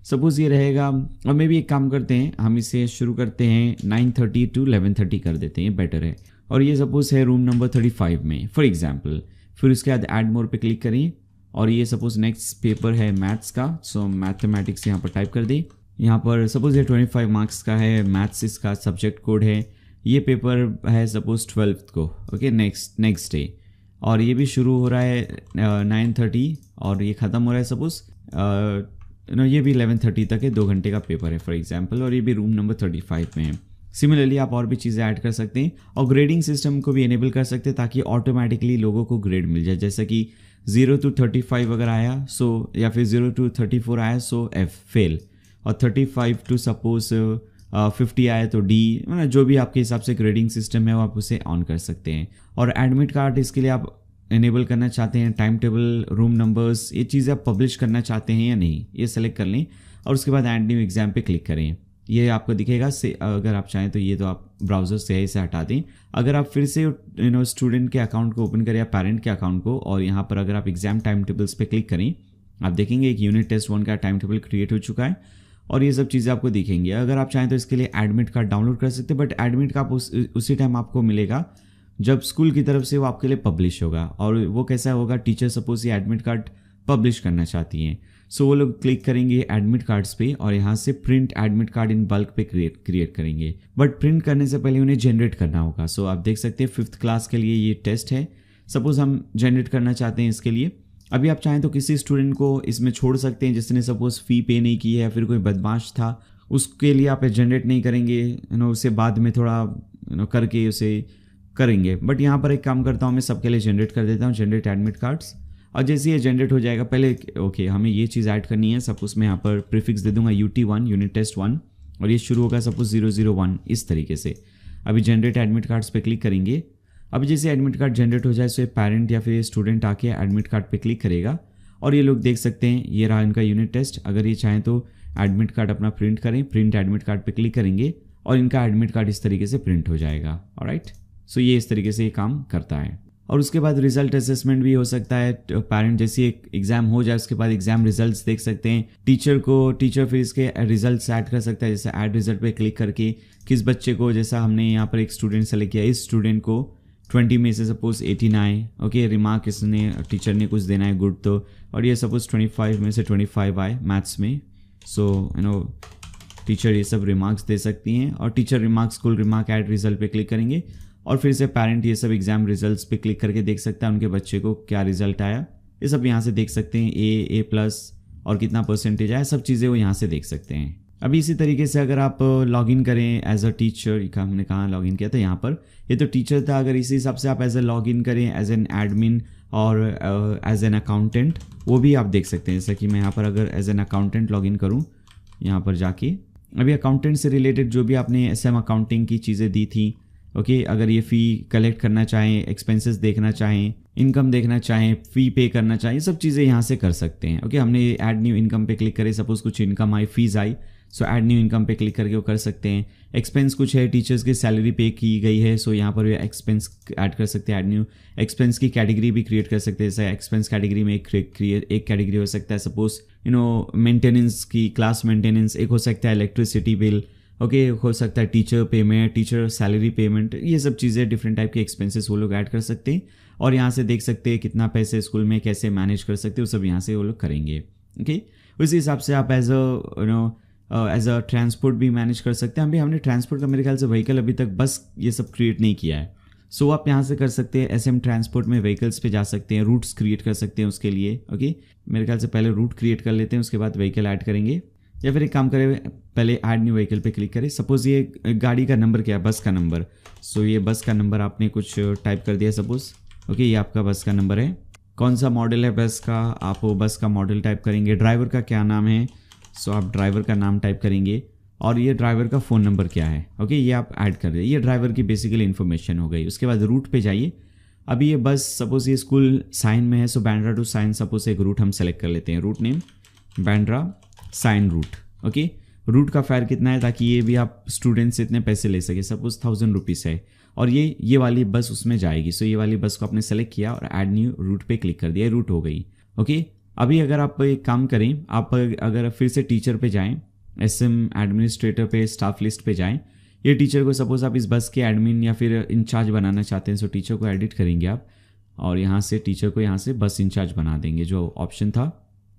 सपोज ये रहेगा। और मे भी एक काम करते हैं, हम इसे शुरू करते हैं 9:30 to 11:30 कर देते हैं, बेटर है। और ये सपोज है रूम नंबर 35 में फॉर एग्जाम्पल। फिर उसके बाद ऐड मोर पे क्लिक करिए, और ये सपोज नेक्स्ट पेपर है मैथ्स का, सो मैथमेटिक्स यहाँ पर टाइप कर दी। यहाँ पर सपोज ये 25 मार्क्स का है, मैथ्स इसका सब्जेक्ट कोड है। ये पेपर है सपोज 12th को, ओके, नेक्स्ट डे, और ये भी शुरू हो रहा है 9:30 और ये ख़त्म हो रहा है सपोज ये भी 11:30 तक है, 2 घंटे का पेपर है फॉर एग्जांपल, और ये भी रूम नंबर 35 में है। सिमिलरली आप और भी चीज़ें ऐड कर सकते हैं और ग्रेडिंग सिस्टम को भी इनेबल कर सकते हैं ताकि ऑटोमेटिकली लोगों को ग्रेड मिल जाए। जैसा कि 0 to 35 अगर आया सो, या फिर 0 to 34 आया सो F फेल, और 35 to सपोज 50 आया तो D, मतलब जो भी आपके हिसाब से ग्रेडिंग सिस्टम है वो आप उसे ऑन कर सकते हैं। और एडमिट कार्ड इसके लिए आप इनेबल करना चाहते हैं, टाइम टेबल, रूम नंबर्स, ये चीज़ें आप पब्लिश करना चाहते हैं या नहीं, ये सेलेक्ट कर लें और उसके बाद ऐड न्यू एग्जाम पे क्लिक करें। ये आपको दिखेगा से, अगर आप चाहें तो ये तो आप ब्राउज़र से हटा दें। अगर आप फिर से स्टूडेंट के अकाउंट को ओपन करें या पेरेंट के अकाउंट को, और यहाँ पर अगर आप एग्जाम टाइम टेबल्स पे क्लिक करें, आप देखेंगे एक यूनिट टेस्ट 1 का टाइम टेबल क्रिएट हो चुका है और ये सब चीज़ें आपको दिखेंगी। अगर आप चाहें तो इसके लिए एडमिट कार्ड डाउनलोड कर सकते हैं, बट एडमिट कार्ड उसी टाइम आपको मिलेगा जब स्कूल की तरफ से वो आपके लिए पब्लिश होगा। और वो कैसा होगा, टीचर सपोज ये एडमिट कार्ड पब्लिश करना चाहती हैं, सो वो लोग क्लिक करेंगे एडमिट कार्ड्स पे और यहाँ से print admit card in bulk पे क्रिएट करेंगे। बट प्रिंट करने से पहले उन्हें जनरेट करना होगा। सो आप देख सकते हैं 5th क्लास के लिए ये टेस्ट है, सपोज हम जनरेट करना चाहते हैं इसके लिए। अभी आप चाहें तो किसी स्टूडेंट को इसमें छोड़ सकते हैं जिसने सपोज फ़ी पे नहीं की है या फिर कोई बदमाश था, उसके लिए आप जनरेट नहीं करेंगे, उसे बाद में थोड़ा करके उसे करेंगे। बट यहाँ पर एक काम करता हूँ, मैं सबके लिए जनरेट कर देता हूँ, जनरेट एडमिट कार्ड्स। और जैसे ये जनरेट हो जाएगा, पहले ओके हमें ये चीज़ ऐड करनी है। सपोज मैं यहाँ पर प्रीफिक्स दे दूंगा UT1, यूनिट टेस्ट 1, और ये शुरू होगा सपोज 001 इस तरीके से। अभी जनरेट एडमिट कार्ड्स पे क्लिक करेंगे। अभी जैसे एडमिट कार्ड जनरेट हो जाए तो पेरेंट या फिर स्टूडेंट आके एडमिट कार्ड पे क्लिक करेगा और ये लोग देख सकते हैं ये रहा इनका यूनिट टेस्ट। अगर ये चाहें तो एडमिट कार्ड अपना प्रिंट करें, प्रिंट एडमिट कार्ड पे क्लिक करेंगे और इनका एडमिट कार्ड इस तरीके से प्रिंट हो जाएगा। ऑलराइट, सो ये इस तरीके से ये काम करता है। और उसके बाद रिजल्ट असेसमेंट भी हो सकता है। पेरेंट जैसे एक एग्जाम हो जाए उसके बाद एग्जाम रिजल्ट्स देख सकते हैं। टीचर फिर इसके रिजल्ट्स ऐड कर सकता है, जैसे ऐड रिजल्ट पे क्लिक करके किस बच्चे को, जैसा हमने यहाँ पर एक स्टूडेंट सेलेक्ट किया, इस स्टूडेंट को 20 में से सपोज 18 आए, ओके, रिमार्क इसने टीचर ने कुछ देना है गुड तो, और ये सपोज 25 में से 25 आए मैथ्स में। सो टीचर ये सब रिमार्क्स दे सकती हैं और teacher remark, school remark, add result पे क्लिक करेंगे और फिर से पेरेंट ये सब एग्जाम रिजल्ट्स पे क्लिक करके देख सकता है उनके बच्चे को क्या रिजल्ट आया। ये सब यहाँ से देख सकते हैं, A+ और कितना परसेंटेज आया, सब चीज़ें वो यहाँ से देख सकते हैं। अभी इसी तरीके से अगर आप लॉगिन करें एज अ टीचर, हमने कहाँ लॉगिन किया था, यहाँ पर ये तो टीचर था। अगर इसी हिसाब से आप एज अ लॉगिन करें एज एन एडमिन और एज एन अकाउंटेंट, वो भी आप देख सकते हैं। जैसा कि मैं यहाँ पर अगर एज एन अकाउंटेंट लॉगिन करूँ यहाँ पर जाके, अभी अकाउंटेंट से रिलेटेड जो भी आपने SM अकाउंटिंग की चीज़ें दी थी, ओके, अगर ये फ़ी कलेक्ट करना चाहें, एक्सपेंसेस देखना चाहें, इनकम देखना चाहें, फ़ी पे करना चाहें, ये सब चीज़ें यहाँ से कर सकते हैं। ओके, हमने ऐड न्यू इनकम पे क्लिक करें, सपोज कुछ इनकम आई, फीस आई, सो ऐड न्यू इनकम पे क्लिक करके वो कर सकते हैं। एक्सपेंस कुछ है, टीचर्स की सैलरी पे की गई है, सो यहाँ पर ये एक्सपेंस ऐड कर सकते हैं। ऐड न्यू एक्सपेंस की कैटेगरी भी क्रिएट कर सकते हैं। जैसे एक्सपेंस कैटेगरी में एक कैटेगरी हो सकता है, सपोज मेंटेनेंस की, क्लास मेंटेनेंस, एक हो सकता है इलेक्ट्रिसिटी बिल, ओके, हो सकता है teacher payment, teacher salary payment, ये सब चीज़ें डिफरेंट टाइप के एक्सपेंसेस वो लोग ऐड कर सकते हैं और यहाँ से देख सकते हैं कितना पैसे स्कूल में कैसे मैनेज कर सकते हैं, वो सब यहाँ से वो लोग करेंगे। ओके, उसी हिसाब से आप एज अ ट्रांसपोर्ट भी मैनेज कर सकते हैं। हमने ट्रांसपोर्ट का मेरे ख्याल से व्हीकल अभी तक बस ये सब क्रिएट नहीं किया है, सो आप यहाँ से कर सकते हैं। SM ट्रांसपोर्ट में व्हीकल्स पे जा सकते हैं, रूट्स क्रिएट कर सकते हैं उसके लिए। ओके, मेरे ख्याल से पहले रूट क्रिएट कर लेते हैं, उसके बाद व्हीकल ऐड करेंगे, या फिर एक काम करें, पहले ऐड न्यू व्हीकल पे क्लिक करें। सपोज ये गाड़ी का नंबर क्या है, बस का नंबर, सो ये बस का नंबर आपने कुछ टाइप कर दिया सपोज, ओके, ये आपका बस का नंबर है। कौन सा मॉडल है बस का, आप वो बस का मॉडल टाइप करेंगे। ड्राइवर का क्या नाम है, सो आप ड्राइवर का नाम टाइप करेंगे और ये ड्राइवर का फ़ोन नंबर क्या है, ओके, ये आप ऐड कर दें। ये ड्राइवर की बेसिकली इन्फॉर्मेशन हो गई। उसके बाद रूट पे जाइए। अभी ये बस सपोज ये स्कूल साइन में है, so Bandra to Sion suppose एक रूट हम सेलेक्ट कर लेते हैं। Route name Bandra Sion route, okay. Route का फेयर कितना है ताकि ये भी आप स्टूडेंट से इतने पैसे ले सके, सपोज 1000 रुपीज़ है और ये वाली बस उसमें जाएगी। सो ये वाली बस को आपने सेलेक्ट किया और ऐड न्यू रूट पे क्लिक कर दिया, रूट हो गई। ओके, अभी अगर आप एक काम करें, आप अगर फिर से टीचर पे जाएं, SM एडमिनिस्ट्रेटर पे, स्टाफ लिस्ट पे जाएं, ये टीचर को सपोज आप इस बस के एडमिन या फिर इंचार्ज बनाना चाहते हैं, सो टीचर को एडिट करेंगे आप और यहाँ से टीचर को यहाँ से बस इंचार्ज बना देंगे। जो ऑप्शन था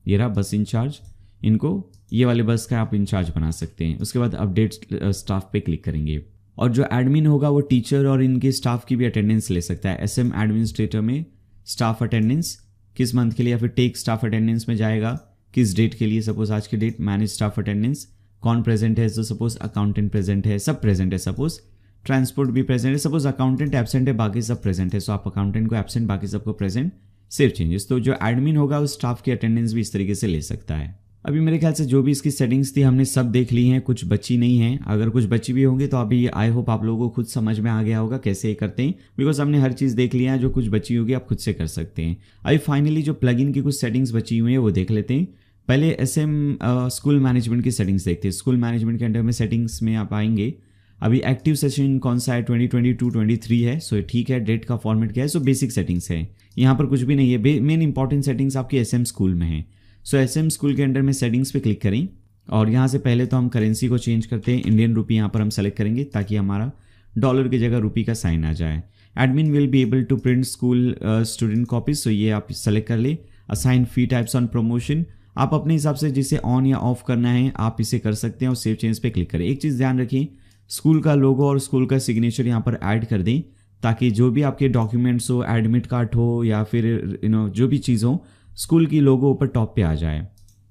ये रहा बस इंचार्ज, इनको ये वाले बस का आप इंचार्ज बना सकते हैं। उसके बाद अपडेट स्टाफ पे क्लिक करेंगे और जो एडमिन होगा वो टीचर और इनके स्टाफ की भी अटेंडेंस ले सकता है। SM एडमिनिस्ट्रेटर में स्टाफ अटेंडेंस किस मंथ के लिए, या फिर टेक स्टाफ अटेंडेंस में जाएगा किस डेट के लिए, सपोज आज की डेट, मैनेज स्टाफ अटेंडेंस, कौन प्रेजेंट है, तो सपोज अकाउंटेंट प्रेजेंट है, सब प्रेजेंट है, सपोज ट्रांसपोर्ट भी प्रेजेंट है, सपोज अकाउंटेंट एब्सेंट है, बाकी सब प्रेजेंट है, सो आप अकाउंटेंट को एब्सेंट, बाकी सबको प्रेजेंट, सेव चेंजेस। तो जो एडमिन होगा उस स्टाफ की अटेंडेंस भी इस तरीके से ले सकता है। अभी मेरे ख्याल से जो भी इसकी सेटिंग्स थी हमने सब देख ली हैं, कुछ बची नहीं है। अगर कुछ बची भी होंगी तो अभी आई होप आप लोगों को खुद समझ में आ गया होगा कैसे ये करते हैं, बिकॉज हमने हर चीज़ देख लिया है। जो कुछ बची होगी आप खुद से कर सकते हैं। अभी फाइनली जो प्लगइन की कुछ सेटिंग्स बची हुई है वो देख लेते हैं। पहले स्कूल मैनेजमेंट की सेटिंग्स देखते हैं। स्कूल मैनेजमेंट के अंडर में सेटिंग्स में आप आएंगे। अभी एक्टिव सेशन कौन सा है, 2022-23 है, सो ठीक है। डेट का फॉर्मेट क्या है, सो बेसिक सेटिंग्स है, यहाँ पर कुछ भी नहीं है। मेन इंपॉर्टेंट सेटिंग्स आपकी SM स्कूल में है। सो SM स्कूल के अंडर में सेटिंग्स पे क्लिक करें और यहाँ से पहले तो हम करेंसी को चेंज करते हैं। इंडियन रुपी यहाँ पर हम सेलेक्ट करेंगे ताकि हमारा डॉलर की जगह रुपी का साइन आ जाए। Admin will be able to print school student copies, so ये आप सेलेक्ट कर ले। Assign fee types on promotion, आप अपने हिसाब से जिसे ऑन या ऑफ करना है आप इसे कर सकते हैं और सेव चेंज पे क्लिक करें। एक चीज़ ध्यान रखें, स्कूल का लोगो और स्कूल का सिग्नेचर यहाँ पर ऐड कर दें ताकि जो भी आपके डॉक्यूमेंट्स हो, एडमिट कार्ड हो या फिर जो भी चीज़ हो, स्कूल की लोगो ऊपर टॉप पे आ जाए।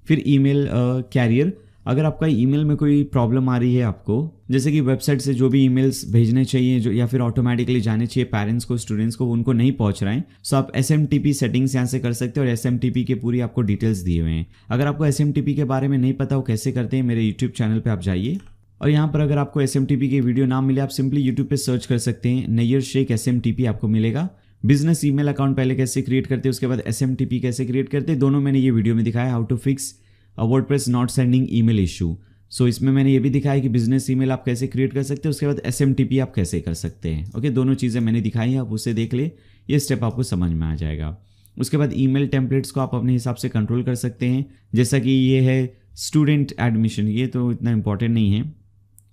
फिर ईमेल कैरियर, अगर आपका ईमेल में कोई प्रॉब्लम आ रही है आपको, जैसे कि वेबसाइट से जो भी ईमेल्स भेजने चाहिए जो या फिर ऑटोमेटिकली जाने चाहिए पेरेंट्स को, स्टूडेंट्स को, उनको नहीं पहुंच रहे हैं, सो आप SMTP सेटिंग्स यहाँ से कर सकते हैं और SMTP के पूरी आपको डिटेल्स दिए हुए हैं। अगर आपको SMTP के बारे में नहीं पता हो कैसे करते हैं, मेरे यूट्यूब चैनल पर आप जाइए और यहाँ पर अगर आपको SMTP की वीडियो ना मिले आप सिंपली यूट्यूब पे सर्च कर सकते हैं, नैयर शेख SMTP आपको मिलेगा। बिजनेस ईमेल अकाउंट पहले कैसे क्रिएट करते हैं, उसके बाद SMTP कैसे क्रिएट करते हैं, दोनों मैंने ये वीडियो में दिखाया। How to fix WordPress not sending email issue, so इसमें मैंने ये भी दिखाया कि बिजनेस ईमेल आप कैसे क्रिएट कर सकते हैं, उसके बाद SMTP आप कैसे कर सकते हैं। ओके, दोनों चीज़ें मैंने दिखाई हैं, आप उसे देख ले, ये स्टेप आपको समझ में आ जाएगा। उसके बाद ईमेल टेम्पलेट्स को आप अपने हिसाब से कंट्रोल कर सकते हैं, जैसा कि ये है स्टूडेंट एडमिशन, ये तो इतना इंपॉर्टेंट नहीं है।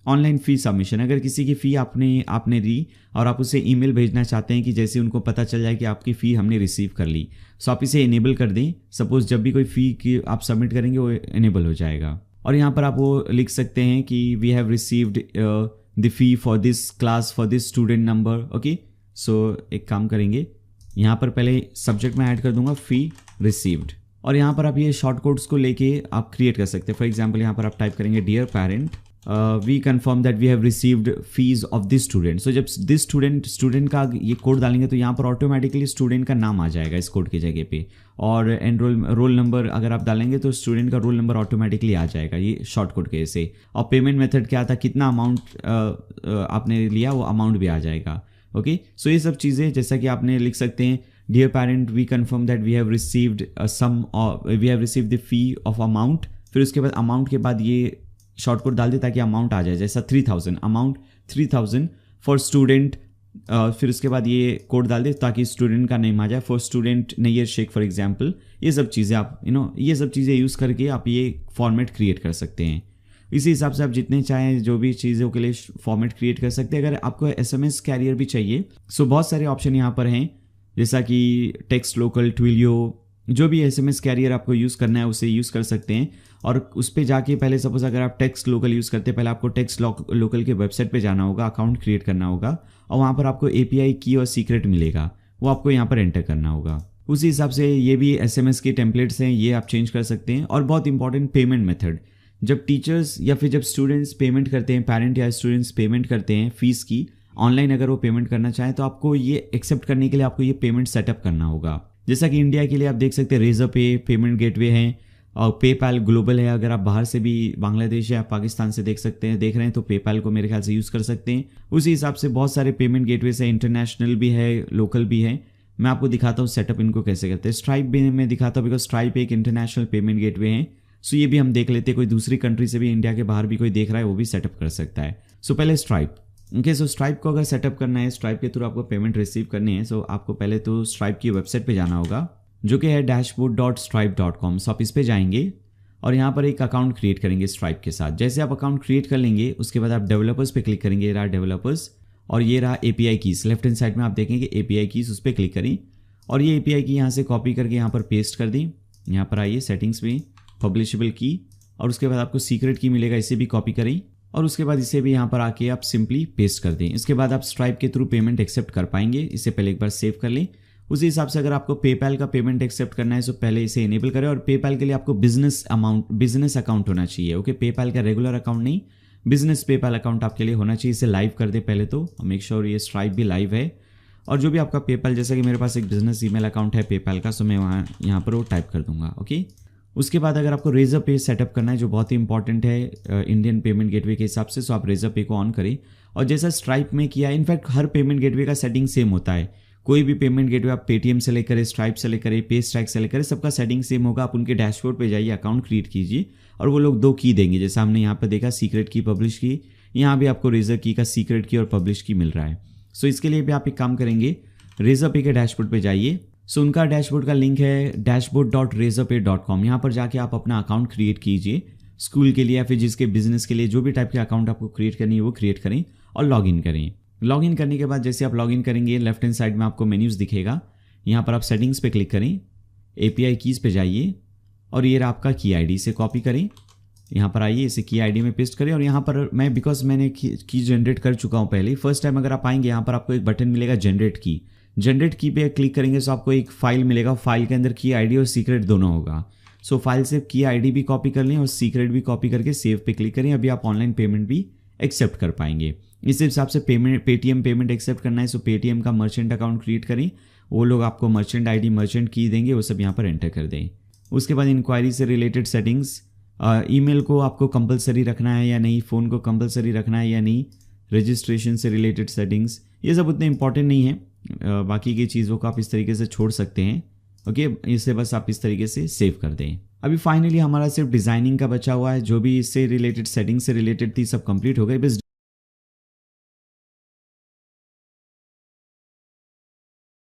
ऑनलाइन फ़ी सबमिशन, अगर किसी की फ़ी आपने दी और आप उसे ईमेल भेजना चाहते हैं कि जैसे उनको पता चल जाए कि आपकी फ़ी हमने रिसीव कर ली, सो आप इसे इनेबल कर दें। सपोज जब भी कोई फ़ी की आप सबमिट करेंगे वो इनेबल हो जाएगा। और यहाँ पर आप वो लिख सकते हैं कि we have received the fee for this class for this student number. Okay, so एक काम करेंगे, यहाँ पर पहले सब्जेक्ट में ऐड कर दूंगा फ़ी रिसीव्ड और यहाँ पर आप ये शॉर्ट कोड्स को लेके आप क्रिएट कर सकते हैं। फॉर एग्जाम्पल यहाँ पर आप टाइप करेंगे dear parent we confirm that we have received fees of this student. So जब दिस स्टूडेंट का ये कोड डालेंगे तो यहाँ पर ऑटोमेटिकली स्टूडेंट का नाम आ जाएगा इस कोड की जगह पे, और रोल नंबर अगर आप डालेंगे तो स्टूडेंट का रोल नंबर ऑटोमेटिकली आ जाएगा ये शॉर्ट कोड के से। और पेमेंट मेथड क्या था, कितना अमाउंट आपने लिया वो अमाउंट भी आ जाएगा। ओके, सो ये सब चीज़ें जैसा कि आपने लिख सकते हैं, dear parent we confirm that we have received we have received the fee of amount, फिर उसके बाद अमाउंट के बाद ये शॉर्ट कोड डाल दे ताकि अमाउंट आ जाए, जैसा 3000 अमाउंट 3000 फॉर स्टूडेंट, फिर उसके बाद ये कोड डाल दे ताकि स्टूडेंट का नेम आ जाए, for student Nayyar Shaikh for example. ये सब चीज़ें आप ये सब चीज़ें यूज़ करके आप ये फॉर्मेट क्रिएट कर सकते हैं। इसी हिसाब से आप जितने चाहें जो भी चीज़ों के लिए फॉर्मेट क्रिएट कर सकते हैं। अगर आपको SMS कैरियर भी चाहिए, सो बहुत सारे ऑप्शन यहाँ पर हैं, जैसा कि टेक्स्ट लोकल, ट्विलियो, जो भी SMS कैरियर आपको यूज़ करना है उसे यूज़ कर सकते हैं। और उस पर जाके पहले सपोज अगर आप टेक्स्ट लोकल यूज़ करते हैं, पहले आपको टेक्स्ट लोकल के वेबसाइट पे जाना होगा, अकाउंट क्रिएट करना होगा और वहाँ पर आपको API की और सीक्रेट मिलेगा, वो आपको यहाँ पर एंटर करना होगा। उसी हिसाब से ये भी SMS के टेम्पलेट्स हैं, ये आप चेंज कर सकते हैं। और बहुत इंपॉर्टेंट पेमेंट मेथड, जब टीचर्स या फिर जब स्टूडेंट्स पेमेंट करते हैं, पेरेंट या स्टूडेंट्स पेमेंट करते हैं फीस की ऑनलाइन, अगर वो पेमेंट करना चाहें तो आपको ये एक्सेप्ट करने के लिए आपको ये पेमेंट सेटअप करना होगा। जैसा कि इंडिया के लिए आप देख सकते हैं रेजर पे पेमेंट गेटवे हैं और पेपैल ग्लोबल है। अगर आप बाहर से भी बांग्लादेश या पाकिस्तान से देख रहे हैं तो पेपैल को मेरे ख्याल से यूज़ कर सकते हैं। उसी हिसाब से बहुत सारे पेमेंट गेटवेज है, इंटरनेशनल भी है, लोकल भी है। मैं आपको दिखाता हूँ सेटअप इनको कैसे करते हैं। स्ट्राइप भी मैं दिखाता हूँ बिकॉज स्ट्राइप एक इंटरनेशनल पेमेंट गेटवे है, सो ये भी हम देख लेते हैं। कोई दूसरी कंट्री से भी, इंडिया के बाहर भी कोई देख रहा है वो भी सेटअप कर सकता है। सो पहले स्ट्राइप, ओके, सो स्ट्राइप को अगर सेटअप करना है, स्ट्राइप के थ्रू आपको पेमेंट रिसीव करनी है, सो आपको पहले तो स्ट्राइप की वेबसाइट पे जाना होगा जो कि है dashboard.stripe.com। सो आप इस पे जाएंगे और यहाँ पर एक अकाउंट क्रिएट करेंगे स्ट्राइप के साथ। जैसे आप अकाउंट क्रिएट कर लेंगे उसके बाद आप डेवलपर्स पे क्लिक करेंगे, ये रहा डेवलपर्स और ये रहा API keys. Left hand side में आप देखेंगे API कीज, उस पर क्लिक करें और ये API की यहाँ से कॉपी करके यहाँ पर पेस्ट कर दी। यहाँ पर आइए सेटिंग्स में पब्लिशेबल की और उसके बाद आपको सीक्रेट की मिलेगा, इसे भी कॉपी करें और उसके बाद इसे भी यहाँ पर आके आप सिंपली पेस्ट कर दें। इसके बाद आप स्ट्राइप के थ्रू पेमेंट एक्सेप्ट कर पाएंगे। इससे पहले एक बार सेव कर लें। उसी हिसाब से अगर आपको पेपैल का पेमेंट एक्सेप्ट करना है तो पहले इसे इनेबल करें, और पेपैल के लिए आपको बिजनेस अकाउंट होना चाहिए। ओके, पेपैल का रेगुलर अकाउंट नहीं, बिजनेस पेपैल अकाउंट आपके लिए होना चाहिए। इसे लाइव कर दे पहले तो, मेक श्योर ये स्ट्राइप भी लाइव है। और जो भी आपका पेपैल, जैसा कि मेरे पास एक बिजनेस ईमेल अकाउंट है पेपैल का, सो मैं यहाँ पर वो टाइप कर दूंगा। ओके, उसके बाद अगर आपको रेजर पे सेटअप करना है जो बहुत ही इंपॉर्टेंट है इंडियन पेमेंट गेटवे के हिसाब से, सो आप रेजर पे को ऑन करें। और जैसा स्ट्राइप में किया, इनफैक्ट हर पेमेंट गेटवे का सेटिंग सेम होता है। कोई भी पेमेंट गेटवे आप पेटीएम से लेकर, स्ट्राइप से लेकर, पे स्ट्राइक से लेकर, सबका सेटिंग सेम होगा। आप उनके डैशबोर्ड पे जाइए, अकाउंट क्रिएट कीजिए और वो लोग 2 की देंगे। जैसे हमने यहाँ पर देखा सीक्रेट की, पब्लिश की, यहाँ भी आपको रेजर की का सीक्रेट की और पब्लिश की मिल रहा है। सो इसके लिए भी आप एक काम करेंगे, रेजर पे के डैशबोर्ड पे जाइए। सो उनका डैशबोर्ड का लिंक है dashboard.razorpay.com। यहाँ पर जाके आप अपना अकाउंट क्रिएट कीजिए स्कूल के लिए या फिर जिसके बिजनेस के लिए, जो भी टाइप के अकाउंट आपको क्रिएट करनी है वो क्रिएट करें और लॉगिन करें। लॉगिन करने के बाद जैसे आप लॉगिन करेंगे, लेफ्ट हैंड साइड में आपको मेन्यूज़ दिखेगा। यहाँ पर आप सेटिंग्स पे क्लिक करें, API कीज़ पे जाइए और ये रहा आपका की आईडी, इसे कॉपी करें, यहाँ पर आइए, इसे की आईडी में पेस्ट करें। और यहाँ पर मैंने की जनरेट कर चुका हूँ पहले। फर्स्ट टाइम अगर आप आएंगे, यहाँ पर आपको एक बटन मिलेगा जनरेट की पे क्लिक करेंगे तो आपको एक फाइल मिलेगा। फाइल के अंदर की आईडी और सीक्रेट दोनों होगा। सो फाइल से की आईडी भी कॉपी कर लें और सीक्रेट भी कॉपी करके सेव पे क्लिक करें। अभी आप ऑनलाइन पेमेंट भी एक्सेप्ट कर पाएंगे। इस हिसाब से पेटीएम पेमेंट एक्सेप्ट करना है, सो पेटीएम का मर्चेंट अकाउंट क्रिएट करें। वो लोग आपको मर्चेंट आईडी, मर्चेंट की देंगे, वो सब यहाँ पर एंटर कर दें। उसके बाद इंक्वायरी से रिलेटेड सेटिंग्स, ईमेल को आपको कंपलसरी रखना है या नहीं, फ़ोन को कंपलसरी रखना है या नहीं, रजिस्ट्रेशन से रिलेटेड सेटिंग्स, ये सब उतने इंपॉर्टेंट नहीं है। बाकी की चीज़ों को आप इस तरीके से छोड़ सकते हैं। ओके, इसे बस आप इस तरीके से सेव कर दें। अभी फाइनली हमारा सिर्फ डिज़ाइनिंग का बचा हुआ है। जो भी इससे रिलेटेड, सेटिंग से रिलेटेड थी, सब कंप्लीट हो गई। बस